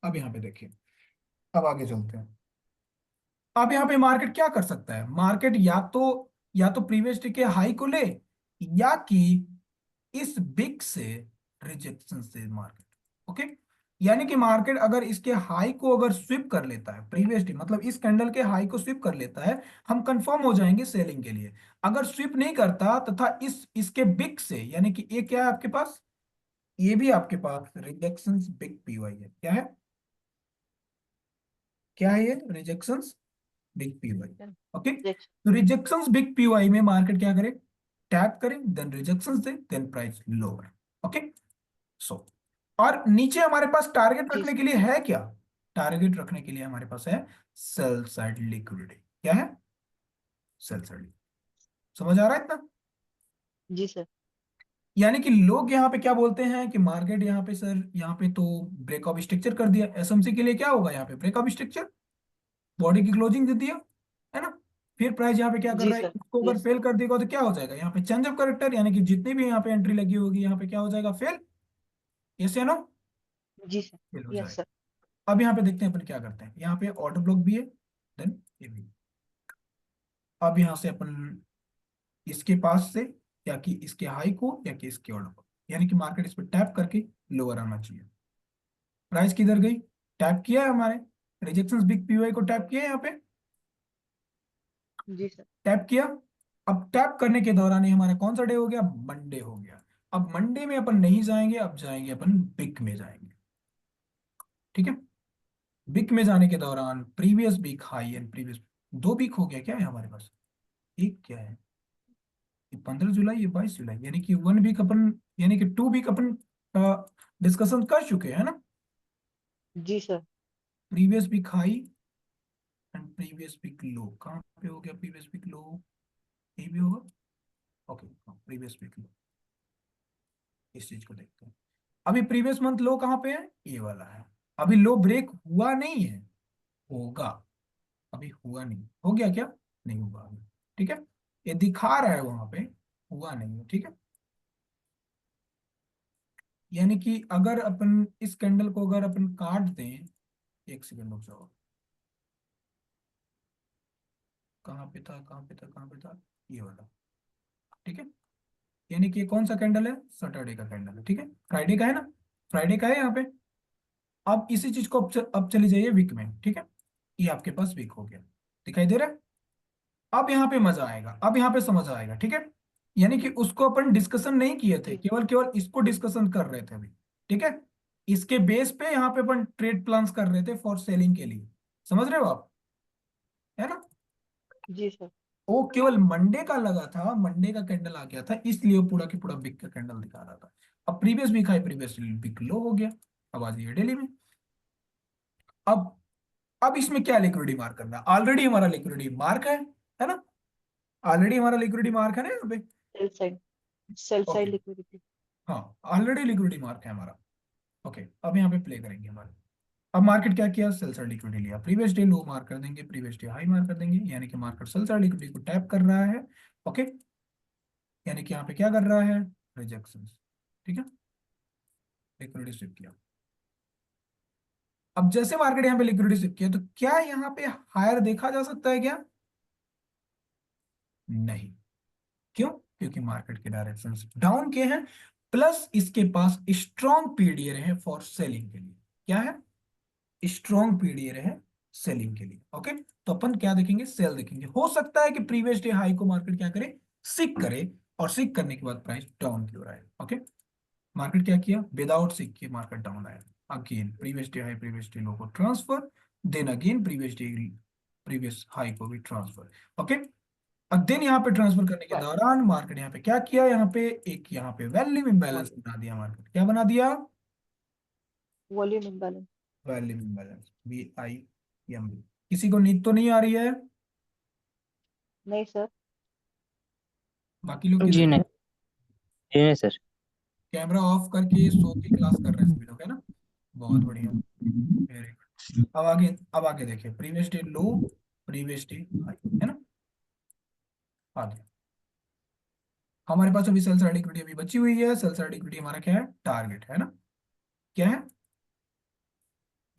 अब यहाँ पे देखिए, अब आगे चलते हैं। अब यहाँ पे मार्केट क्या कर सकता है, मार्केट या तो प्रीवियस डे के हाई को ले, या कि इस बिग से रिजेक्शन से मार्केट। ओके, यानी कि मार्केट अगर इसके हाई को अगर स्विप कर लेता है, प्रीवियस डे मतलब इस कैंडल के हाई को स्विप कर लेता है, हम कंफर्म हो जाएंगे सेलिंग के लिए। अगर स्विप नहीं करता तथा इसके बिग से, यानी कि ये क्या है आपके पास, ये भी आपके पास रिजेक्शन बिग पीवाई है। क्या है, क्या है ये, रिजेक्शन बिग पीवाई। ओके, तो रिजेक्शंस बिग पीवाई में मार्केट क्या करे, टैप करे, देन रिजेक्शंस दे, देन प्राइस लोअर। ओके, सो और नीचे हमारे पास टारगेट जी रखने के लिए है क्या, टारगेट रखने के लिए हमारे पास है सेल साइड लिक्विडिटी। क्या है? Sell side. समझ आ रहा है इतना? जी सर। यानी कि लोग यहाँ पे क्या बोलते हैं कि मार्केट यहाँ पे सर, यहाँ पे तो ब्रेकअप स्ट्रक्चर कर दिया, एसएमसी के लिए क्या होगा, यहाँ पे ब्रेकअप स्ट्रक्चर, बॉडी की क्लोजिंग दे दिया, है ना। फिर प्राइस यहाँ पे क्या कर जी रहा है, सर। इसको अगर यस। फेल कर देगा तो क्या हो जाएगा, यहाँ पे चेंज ऑफ करेक्टर, यानी कि जितनी भी यहाँ पे एंट्री लगी होगी यहाँ पे क्या हो जाएगा, फेल। यस या नो, जी सर। फेल हो यस जाएगा। सर। अब यहाँ पे देखते हैं अपन क्या करते हैं, यहाँ पे ऑर्डर ब्लॉक भी है, देन ये भी। अब यहाँ से अपन इसके पास से, या कि इसके हाई को, या कि इसके ऑर्डर को, यानी कि मार्केट इस पर टैप करके लोअर आना चाहिए। प्राइस किधर गई, टैप किया है हमारे, रिजेक्शंस बिग पीवाई को टैप किया है यहाँ पे, जी सर। टैप किया। अब टैप करने के दौरान ही हमारा कौन सा डे हो गया, मंडे हो गया। अब मंडे में अपन नहीं जाएंगे, अब जाएंगे अपन बिग में जाएंगे, ठीक है। बिग में जाने के दौरान previous week high and previous, दो वीक हो गया क्या है हमारे पास, एक क्या है, ये 15 जुलाई, ये 22 जुलाई, यानी कि 1 वीक अपन, यानी कि 2 वीक अपन डिस्कशन कर चुके हैं ना। जी sir. Previous week high and previous week low, कहाँ पे हो गया प्रीवियस वीक लो, ये भी होगा, ओके, प्रीवियस वीक लो, इस चीज को देखते हैं। अभी प्रीवियस मंथ लो कहाँ पे है, ये वाला है। अभी लो ब्रेक हुआ नहीं है, होगा, अभी हुआ नहीं, हो गया क्या, नहीं हुआ अभी, ठीक है। ये दिखा रहा है वहां पे, हुआ नहीं है, ठीक है। यानी कि अगर अपन इस कैंडल को अगर अपन काट दें, एक सेकंड रुक जाओ, कहाँ पे था, कहाँ पे था, कहाँ पे था, ये वाला, ठीक है। यानी कि ये कौन सा कैंडल है, सैटरडे का कैंडल है, ठीक है, फ्राइडे का है ना, फ्राइडे का है यहाँ पे। अब इसी चीज को अब चली जाइए वीक में, ठीक है। ये आपके पास वीक हो गया, दिखाई दे रहा है। अब यहाँ पे मजा आएगा, अब यहाँ पे समझ आएगा, ठीक है। यानी कि उसको अपन डिस्कशन नहीं किए थे, जी। केवल केवल इसको डिस्कशन कर रहे थे अभी, ठीक है। इसके बेस पे यहाँ पे अपन ट्रेड प्लान्स कर रहे थे फॉर सेलिंग के लिए, समझ रहे हो आप, है ना। जी सर। वो केवल मंडे का लगा था, मंडे का कैंडल आ गया था, इसलिए वो पूरा की पूरा बिग का कैंडल दिखा रहा था। अब previous week high previous big low हो गया, अब आ जाइए डेली में। अब अब इसमें क्या लिक्विडिटी मार्क करना है, ऑलरेडी हमारा लिक्विडिटी मार्क है ना, ऑलरेडी हमारा लिक्विडिटी मार्क है ना यहाँ पे, सेल साइड ओके। लिक्विडिटी। हाँ, ऑलरेडी लिक्विडिटी मार्क है हमारा, ओके। अब यहाँ पे प्ले करेंगे हमारे। अब मार्केट क्या किया, सेल साइड लिक्विडिटी लिया, प्रीवियस डे लो मार्क कर देंगे, प्रीवियस डे हाई मार्क कर देंगे, यानी कि मार्केट सेल साइड लिक्विडिटी को टैप कर रहा है, ओके। यानी कि यहाँ पे क्या कर रहा है, रिजेक्शन, ठीक है, लिक्विडिटी स्विप किया। अब जैसे मार्केट यहाँ पे लिक्विडिटी स्विप किया, तो क्या यहाँ पे हायर देखा जा सकता है क्या, नहीं, क्यों, क्योंकि मार्केट के डायरेक्शंस डाउन के हैं, प्लस इसके पास स्ट्रॉन्ग पीडीए है फॉर सेलिंग के लिए, क्या है, स्ट्रॉन्ग पीडीए है सेलिंग के लिए, ओके। तो अपन क्या देखेंगे, सेल देखेंगे। हो सकता है कि प्रीवियस डे हाई को मार्केट क्या करे, सिक करे, और सिक करने के बाद प्राइस डाउन की ओर आए, ओके। मार्केट क्या किया, विदाउट सिक के मार्केट डाउन आया, again previous day high previous day low को transfer, then again previous day previous high को भी ट्रांसफर, ओके। अब दिन यहाँ पे ट्रांसफर करने के दौरान मार्केट यहाँ पे क्या किया, यहाँ पे एक यहाँ पे वैल्यूम इम्बैलेंस बना दिया, मार्केट क्या बना दिया, volume imbalance. Volume imbalance, VIM। किसी को नींद तो नहीं आ रही है, नहीं सर। बाकी लोग जी किधर, नहीं, जी नहीं सर। कैमरा ऑफ करके सो के क्लास कर रहे हैं सभी लोग, है ना, बहुत बढ़िया, वेरी गुड। अब आगे देखिए, प्रीवियस डे लो प्रीवियस डे हाई, है ना, आगे हमारे पास अभी सेल साइड इक्विटी अभी बची हुई है, सेल साइड इक्विटी हमारा क्या है, टारगेट है ना, क्या है,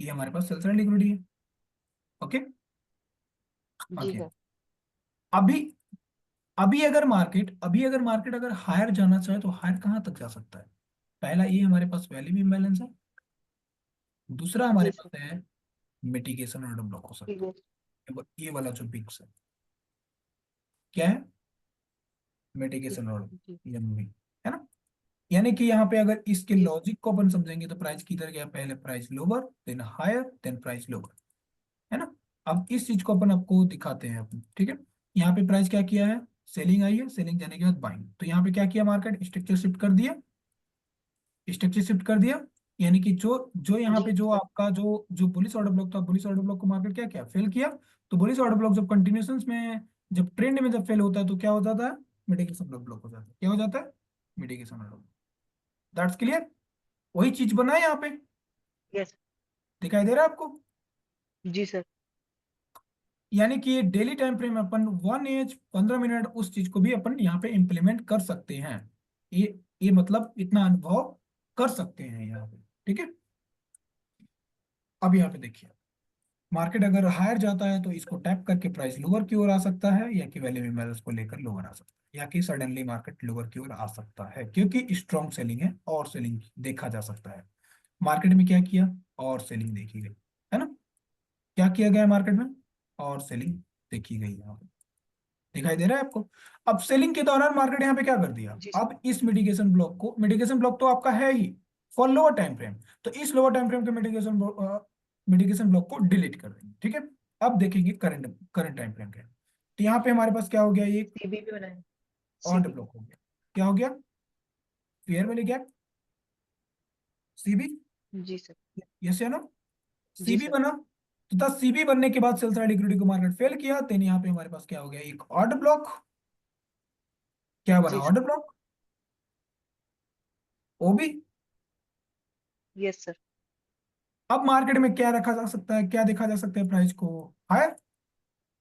ये हमारे पास सेल साइड इक्विटी है, ओके। जी ओके, सर। अभी अभी अगर मार्केट अगर हायर जाना चाहे तो हायर कहाँ तक जा सकता है, पहला ये हमारे पास वैल्यू इम्बैलेंस है, दूसरा हमारे जी पास सर। है मिटिगेशन ऑर्डर ब्लॉक हो सकता प्रीवियस। है, ये वाला जो बिग्स है, क्या है, मिटिगेशन जी। ऑर्डर, एमवी, है ना। यानी कि यहाँ पे अगर इसके जी। लॉजिक को अपन समझेंगे तो प्राइस किधर गया, पहले price lower then higher then price lower, है ना। अब इस चीज को अपन आपको दिखाते हैं अपन, ठीक है। यहाँ पे प्राइस क्या किया है, सेलिंग आई है, सेलिंग जाने के बाद बाइंग, तो यहाँ पे क्या किया मार्केट, स्ट्रक्चर शिफ्ट कर दिया, स्ट्रक्चर शिफ्ट कर दिया। यानी कि जो जो यहाँ जी पे जो सर। आपका जो जो बुलिश ऑर्डर ब्लॉक था, बुलिश ऑर्डर ब्लॉक को मार्केट क्या किया, फेल किया। तो बुलिश ऑर्डर ब्लॉक जब कंटिन्यूशन में, जब ट्रेंड में जब फेल होता है तो क्या हो जाता है, मिटिगेशन लॉ ब्लॉक हो जाता है। क्या हो जाता है? Mitigation law. That's clear. वही चीज बना है यहाँ पे, यस। दिखाई दे रहा है आपको? जी सर। यानी कि डेली टाइम फ्रेम अपन 1 एज 15 मिनट उस चीज को भी अपन यहाँ पे इम्प्लीमेंट कर सकते हैं। ये मतलब इतना अनुभव कर सकते हैं यहाँ पे, ठीक है। अब यहाँ पे देखिए, मार्केट अगर हायर जाता है तो इसको टैप करके प्राइस लोअर की ओर आ सकता है, या कि वैल्यू इम्बैलेंस को लेकर लोअर आ सकता है, या कि सडनली मार्केट लोअर की ओर आ सकता है, क्योंकि स्ट्रॉन्ग सेलिंग है और सेलिंग देखा जा सकता है। मार्केट में क्या किया? और सेलिंग देखी गई, है ना? क्या किया गया मार्केट में? और सेलिंग देखी गई यहाँ पे, दिखाई दे रहा है आपको? अब सेलिंग के दौरान मार्केट यहाँ पे क्या कर दिया? जी सर। अब इस मिटिगेशन ब्लॉक को, मिटिगेशन ब्लॉक तो आपका है ही फॉर लोअर टाइम फ्रेम, तो इस लोअर टाइम फ्रेम के मिटिगेशन ब्लॉक को डिलीट कर देंगे, ठीक है। अब देखेंगे करंट करंट टाइम फ्रेम का। तो यहाँ पे हमारे पास क्या हो गया? एक सीबी भी बनाए। और सीबी। ब्लॉक हो गया। क्या हो गया? Fair value gap, CB. जी सर। यस या नो? जी सीबी सर। बना। तो दस सीबी बनने के बाद सेल साइड लिक्विडिटी को मार्केट फेल किया, देन यहाँ पे हमारे पास क्या हो गया? एक ऑर्डर ब्लॉक। क्या बना? जी sir. Order block, OB. Yes sir. अब मार्केट में क्या रखा जा सकता है, क्या देखा जा सकता है? प्राइस को हायर,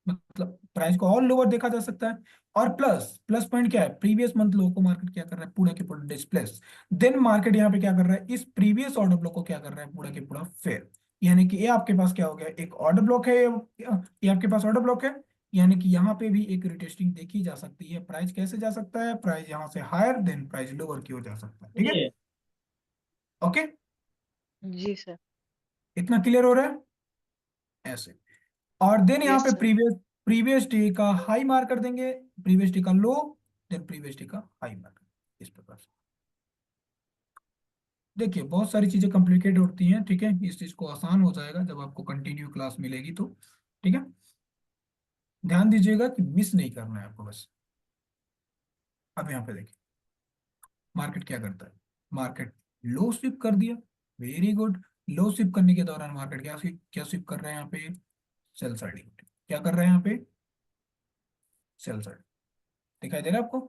मतलब प्राइस को और लोअर देखा जा सकता है। और प्लस प्लस पॉइंट क्या है? प्रीवियस मंथ लो को मार्केट क्या कर रहा है? पूरा के पूरा डिस्प्लेस। देन मार्केट यहाँ पे क्या कर रहा है? इस प्रीवियस ऑर्डर ब्लॉक को क्या कर रहा है? पूरा के पूरा फेयर। यानी कि ये आपके पास क्या हो गया? एक ऑर्डर ब्लॉक है, ये आपके पास ऑर्डर ब्लॉक है। यानी कि यहाँ पे भी एक रिटेस्टिंग देखी जा सकती है। प्राइस कैसे जा सकता है? प्राइस यहाँ से हायर, देन प्राइस लोअर की ओर जा सकता है, ठीक है। ये ओके, जी सर। इतना क्लियर हो रहा है? ऐसे। और देन यहाँ यस पे सर। प्रीवियस प्रीवियस डे का हाई मार्क कर देंगे, प्रीवियस डे का लो, देन प्रीवियस डे का हाई मार्क, इस प्रकार से। देखिए बहुत सारी चीजें कॉम्प्लिकेट होती हैं, ठीक है। इस चीज को आसान हो जाएगा जब आपको कंटिन्यू क्लास मिलेगी तो, ठीक है। ध्यान दीजिएगा कि मिस नहीं करना है आपको बस। अब यहाँ पे देखिए मार्केट क्या करता है। मार्केट लो स्विप कर दिया, वेरी गुड। लो स्विप करने के दौरान मार्केट क्या स्विप कर रहे हैं यहाँ पे? Sell side. क्या कर रहे हैं यहाँ पे? Sell side. दिखाई दे रहा है आपको?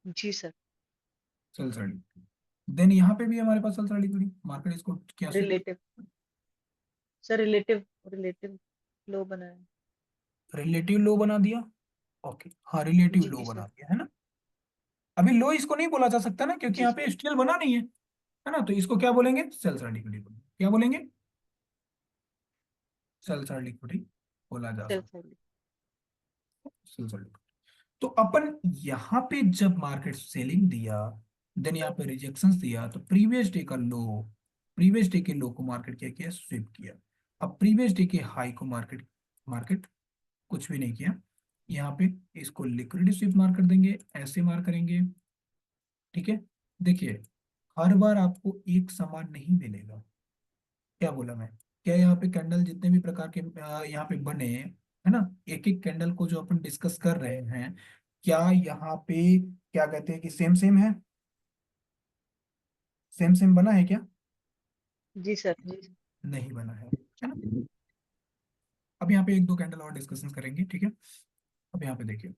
जी सर। Sell side. देन यहाँ पे भी हमारे पास सेल साइड लिक्विडिटी, मार्केट इसको क्या sweep? Relative. Sir relative relative low बनाए। रिलेटिव लो बना दिया। ओके, हाँ रिलेटिव जी लो सर। बना दिया, है ना। अभी लो इसको नहीं बोला जा सकता ना, क्योंकि जी यहाँ सर। पे स्टील बना नहीं है ना। तो इसको क्या बोलेंगे? Cell side liquidity. क्या बोलेंगे? सेल साइड लिक्विडिटी बोला जा सेल सकता साइड। है, सेल साइड। तो अपन यहाँ पे जब मार्केट सेलिंग दिया, देन यहाँ पे रिजेक्शंस दिया, तो प्रीवियस डे का लो, प्रीवियस डे के लो को मार्केट क्या किया? स्विप किया। अब प्रीवियस डे के हाई को मार्केट मार्केट कुछ भी नहीं किया। यहाँ पे इसको लिक्विडिटी स्विप मार्क कर देंगे, ऐसे मार्क करेंगे, ठीक है। देखिए हर बार आपको एक समान नहीं मिलेगा। क्या बोला मैं? क्या यहाँ पे कैंडल जितने भी प्रकार के यहाँ पे बने, है ना, एक एक कैंडल को जो अपन डिस्कस कर रहे हैं, क्या यहाँ पे क्या कहते हैं कि सेम सेम है? सेम सेम बना है क्या? जी सर। जी सर। नहीं बना है ना। अब यहाँ पे एक दो कैंडल और डिस्कशन करेंगे, ठीक है। अब यहाँ पे देखिए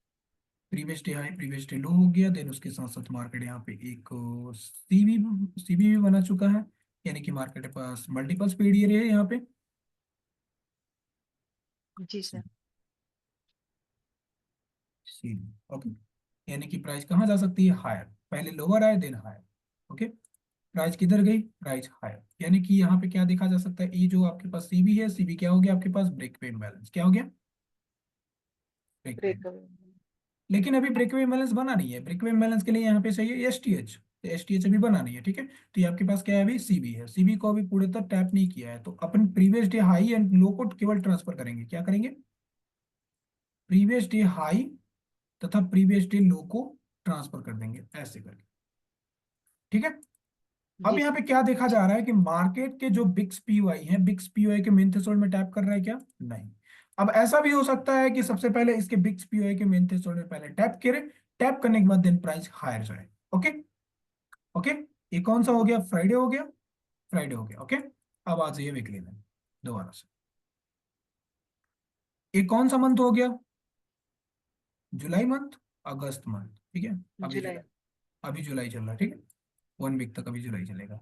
previous day high previous day लो हो गया, देन उसके साथ साथ मार्केट यहाँ पे एक सीबी सीबी भी बना चुका है। यानी कि मार्केट के पास मल्टीपल स्पीड एरिया है यहाँ पे। जी सर। CB, okay. यानी कि प्राइस कहाँ जा सकती है? हायर। पहले लोअर आए देन हायर, ओके। प्राइस किधर गई? Price higher. यानी कि यहाँ पे क्या देखा जा सकता है? ये जो आपके पास सीबी है, सीबी क्या हो गया आपके पास? Break even balance. क्या हो गया? Break even. ब्रेक। लेकिन अभी ब्रेक इवन बैलेंस बना नहीं है। ब्रेक इवन बैलेंस के लिए यहाँ पे चाहिए एसटीएच, तो एसटीएच अभी बना नहीं है, ठीक है। तो ये आपके पास क्या है? अभी सीबी है, सीबी को अभी पूरे तक टैप नहीं किया है, तो अपन previous day high and low को केवल ट्रांसफर करेंगे। क्या करेंगे? प्रीवियस डे हाई तथा प्रीवियस डे लो को ट्रांसफर कर देंगे, ऐसे करके, ठीक है। अब जी यहाँ सर। पे क्या देखा जा रहा है कि मार्केट के जो बिक्स पीओआई हैं, बिक्स पीओआई के मेन थ्रेशोल्ड में टैप कर रहा है क्या? नहीं। अब ऐसा भी हो सकता है कि सबसे पहले इसके बिक्स पीओआई के मेन थ्रेशोल्ड में पहले टैप करे, टैप करने के बाद देन प्राइस हायर जाए, ओके। ओके, ये कौन सा हो गया? फ्राइडे हो गया, फ्राइडे हो गया, ओके। अब आ जाइए वीकली में दोबारा से। ये कौन सा मंथ हो गया? जुलाई मंथ, अगस्त मंथ, ठीक है। अभी जुलाई। जुलाई, अभी जुलाई चल रहा है, ठीक है। 1 वीक तक अभी जुलाई चलेगा।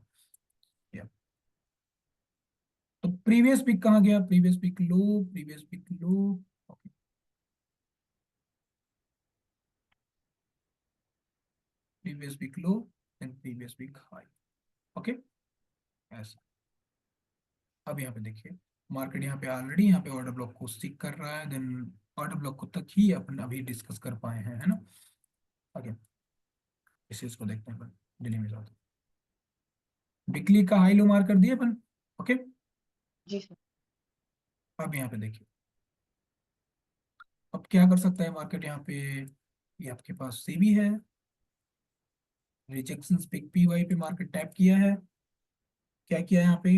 या तो प्रीवियस वीक कहाँ गया, previous week low, previous week low, okay, previous week low, then previous week high, okay, ऐसा। अब यहाँ पे देखिए, मार्केट यहाँ पे ऑलरेडी यहाँ पे ऑर्डर ब्लॉक को सीक कर रहा है, देन ऑर्डर ब्लॉक को तक ही अपन अभी डिस्कस कर पाए हैं, है ना। आगे इस चीज को देखते हैं अपन डेली में जाते हैं। वीकली का हाई लो मार्क कर दिए अपन, ओके। जी सर। अब यहाँ पे देखिए, अब क्या कर सकता है मार्केट यहाँ पे, ये आपके पास सीबी है, रिजेक्शन पिक पी वाई पे मार्केट टैप किया है, क्या किया है यहाँ पे,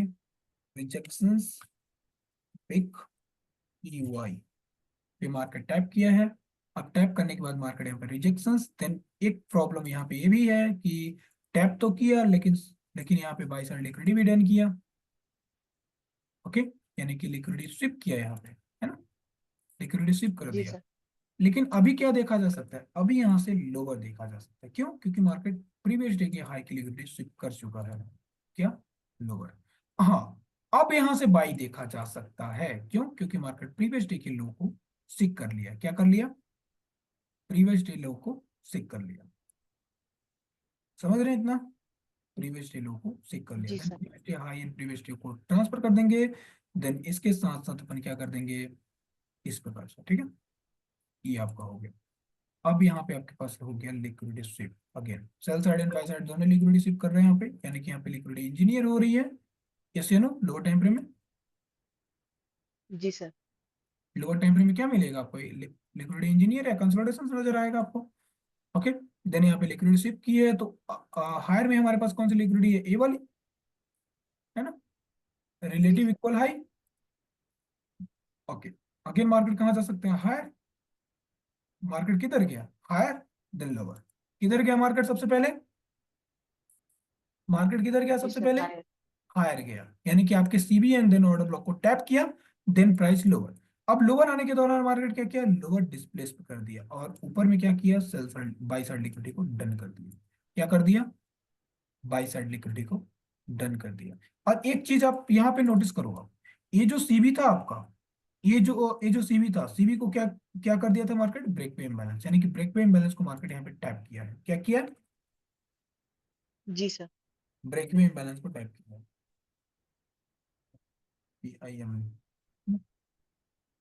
रिजेक्शन पिक पी वाई पे मार्केट टैप किया है। अब टैप करने के बाद मार्केट यहाँ पे रिजेक्शंस, देन एक प्रॉब्लम यहाँ पे ये भी है कि टैप तो किया, लेकिन यहाँ पे बाई साइड लिक्विडिटी भी डन किया, ओके, यानी कि लिक्विडिटी स्विप किया यहाँ पे, है ना, लिक्विडिटी स्विप कर जी दिया। सर। लेकिन अभी क्या देखा जा सकता है, अभी यहाँ से लोअर देखा जा सकता है, क्यों, क्योंकि मार्केट प्रीवियस डे के हाई की लिक्विडिटी स्विप कर चुका है, क्या, लोअर। हाँ, अब यहाँ से बाई देखा जा सकता है, क्यों, क्योंकि मार्केट प्रीवियस डे के लो को सिक कर लिया, क्या कर लिया, प्रीवियस डे लो को सिक कर लिया, समझ रहे हैं इतना, प्रीवियस डे लो को सिक कर लिया, जी then sir. Previous day high and previous day को ट्रांसफर कर देंगे, देन इसके साथ साथ अपन क्या कर देंगे, इस प्रकार से, ठीक है, ये आपका हो गया। अब यहाँ पे आपके पास हो गया liquidity sweep, again sell side and buy side दोनों लिक्विडिटी स्विप कर रहे हैं यहाँ पे, यानी कि यहाँ पे लिक्विडिटी इंजीनियर हो रही है, यस या नो, लोअर टाइम फ्रेम में, जी सर। लोअर टाइम फ्रेम में क्या मिलेगा आपको, लिक्विडिटी इंजीनियर या कंसोलिडेशन नजर आएगा आपको, ओके। देन यहाँ पे लिक्विडिटी स्विप की है, तो हायर में हमारे पास कौन सी लिक्विडिटी है, ए वाली, है ना, जी relative sir. Equal high, okay. Again market कहाँ जा सकते हैं, हायर, मार्केट किधर गया, हायर, देन लोअर, किधर गया मार्केट सबसे पहले, मार्केट किधर गया जी सबसे सर। पहले, हायर। हायर गया, यानी कि आपके CB and then order block को टैप किया, देन प्राइस लोअर। अब लोअर आने के दौरान मार्केट क्या किया, लोअर डिस्प्लेस कर दिया, और ऊपर में क्या किया, sell side by side liquidity को डन कर दिया, क्या कर दिया, बाई साइड लिक्विडिटी को डन कर दिया। और एक चीज आप यहाँ पे नोटिस करो, आप ये जो सीबी था आपका, ये जो सीबी था, सीबी को क्या क्या कर दिया था मार्केट, ब्रेक पे इम्बैलेंस, यानी कि ब्रेक पे इम्बैलेंस को मार्केट यहाँ पे टैप किया है, क्या किया, जी सर। ब्रेक पे इम्बैलेंस को टैप किया, PIM,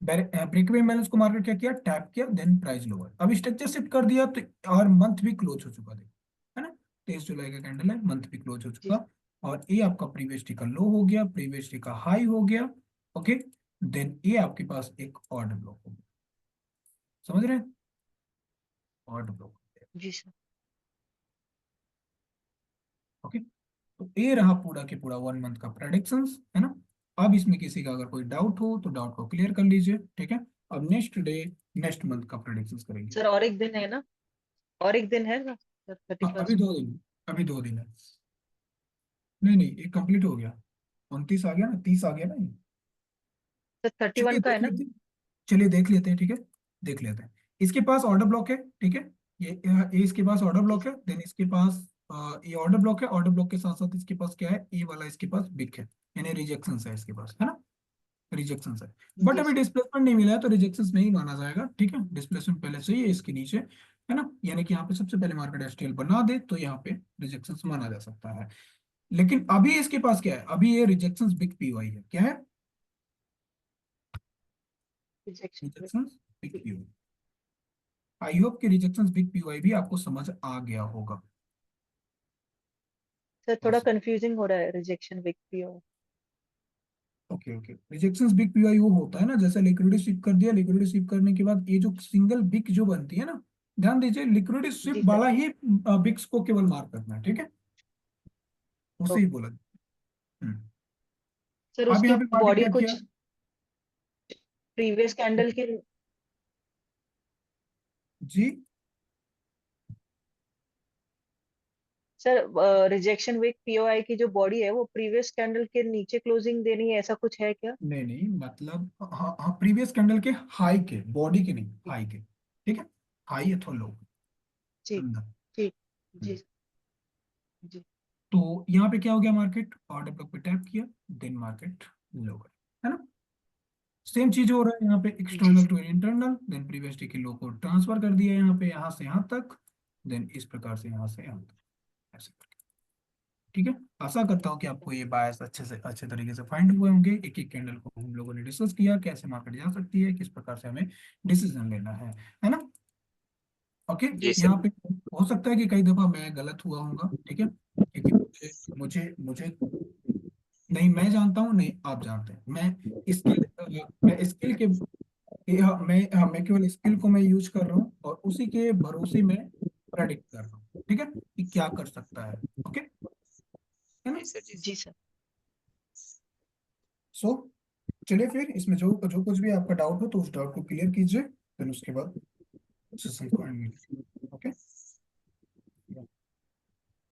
ब्रेक इवन बैलेंस को मार्केट क्या किया, टैप किया, देन प्राइस लोअर, अब स्ट्रक्चर शिफ्ट कर दिया, तो और मंथ भी क्लोज हो चुका, देखो, है ना, 23 जुलाई का कैंडल है, मंथ भी क्लोज हो जी चुका, और ये आपका प्रीवियस डे का लो हो गया, प्रीवियस डे का हाई हो गया, ओके। देन ये आपके पास एक ऑर्डर ब्लॉक हो गया, समझ रहे हैं, ऑर्डर ब्लॉक, जी सर। ओके। तो ये रहा पूरा के पूरा 1 मंथ का प्रेडिक्शंस, है ना। अब इसमें किसी का अगर कोई डाउट हो तो डाउट को क्लियर कर लीजिए, ठीक है। अब नेक्स्ट डे, नेक्स्ट मंथ का प्रेडिक्शंस करेंगे। सर और एक दिन है ना, और एक दिन है ना सर, थर्टी हाँ, अभी फर्स्ट 2 दिन, अभी 2 दिन है, नहीं नहीं, ये कंप्लीट हो गया, 29 आ गया ना, 30 आ गया ना ये। सर, थर्टी चलिए वन का है देख ना। लेते हैं, चलिए देख लेते हैं, ठीक है, देख लेते हैं। इसके पास ऑर्डर ब्लॉक है, ठीक है, ये इसके पास ऑर्डर जी ब्लॉक सर। है, देन इसके पास ये ऑर्डर ब्लॉक है, ऑर्डर ब्लॉक के साथ साथ इसके पास क्या है, ये वाला इसके पास बिग है, यानी रिजेक्शन है इसके पास, है ना, रिजेक्शन है। बट जी अभी सर। डिस्प्लेसमेंट नहीं मिला है, तो रिजेक्शन नहीं माना जाएगा, ठीक है, डिस्प्लेसमेंट पहले से ही है इसके नीचे, है ना, यानी कि यहाँ पे सबसे पहले मार्केट एसटीएल बना दे तो यहाँ पे रिजेक्शन माना जा सकता है। लेकिन अभी इसके पास क्या है, अभी ये रिजेक्शन बिग पीवाई है, क्या है, rejection. Rejection big PY. I hope कि रिजेक्शन बिग पीवाई भी आपको समझ आ गया होगा, सर थोड़ा ऐसा, कंफ्यूजिंग हो रहा है rejection wick PO. Okay okay. Rejection big PY वो होता है ना, जैसे लिक्विडिटी स्विप कर दिया, लिक्विडिटी स्विप करने के बाद ये जो सिंगल बिग जो बनती है ना, ध्यान दीजिए लिक्विडिटी स्विप जी सर। वाला ही बिग्स को केवल मार्क करना है, ठीक है, उसे ही ओके। बोला। हम्म। सर अब उसकी यहाँ पे मार्केट बॉडी क्या किया, कुछ प्रीवियस कैंडल की। जी, सर रिजेक्शन विक पीओआई की जो बॉडी है वो प्रीवियस कैंडल के नीचे क्लोजिंग देनी है, ऐसा कुछ है क्या। नहीं नहीं, मतलब हाँ हाँ, प्रीवियस कैंडल के हाई के, बॉडी के नहीं, हाई के, ठीक है, हाई अथवा लो ठीक अंदर। ठीक जी जी तो यहाँ पे क्या हो गया, मार्केट ऑर्डर ब्लॉक पे टैप किया, देन मार्केट लोअर, है ना। सेम चीज हो रहा है यहाँ पे, जी external to internal, then previous day के लो को ट्रांसफर कर दिया यहाँ पे, यहाँ से यहाँ तक, देन इस प्रकार से यहाँ से यहाँ तक, ऐसे करके। ठीक है, आशा करता हूँ कि आपको ये बायस अच्छे तरीके से फाइंड हुए होंगे। एक एक कैंडल को हम लोगों ने डिस्कस किया, कैसे मार्केट जा सकती है, किस प्रकार से हमें डिसीजन लेना है ना। ओके, जी सर। यहाँ पे हो सकता है कि कई दफा मैं गलत हुआ हूँगा, ठीक है, क्योंकि मुझे मुझे मुझे नहीं मैं जानता हूँ, नहीं आप जानते हैं, मैं स्किल के मैं केवल स्किल को मैं यूज कर रहा हूँ और उसी के भरोसे में प्रेडिक्ट कर रहा हूँ, ठीक है, कि क्या कर सकता है। ओके, है ना। जी सर। जी जी सर सो चलिए फिर इसमें जो जो कुछ भी आपका डाउट हो तो उस डाउट को क्लियर कीजिए, फिर उसके बाद सेशन को एंड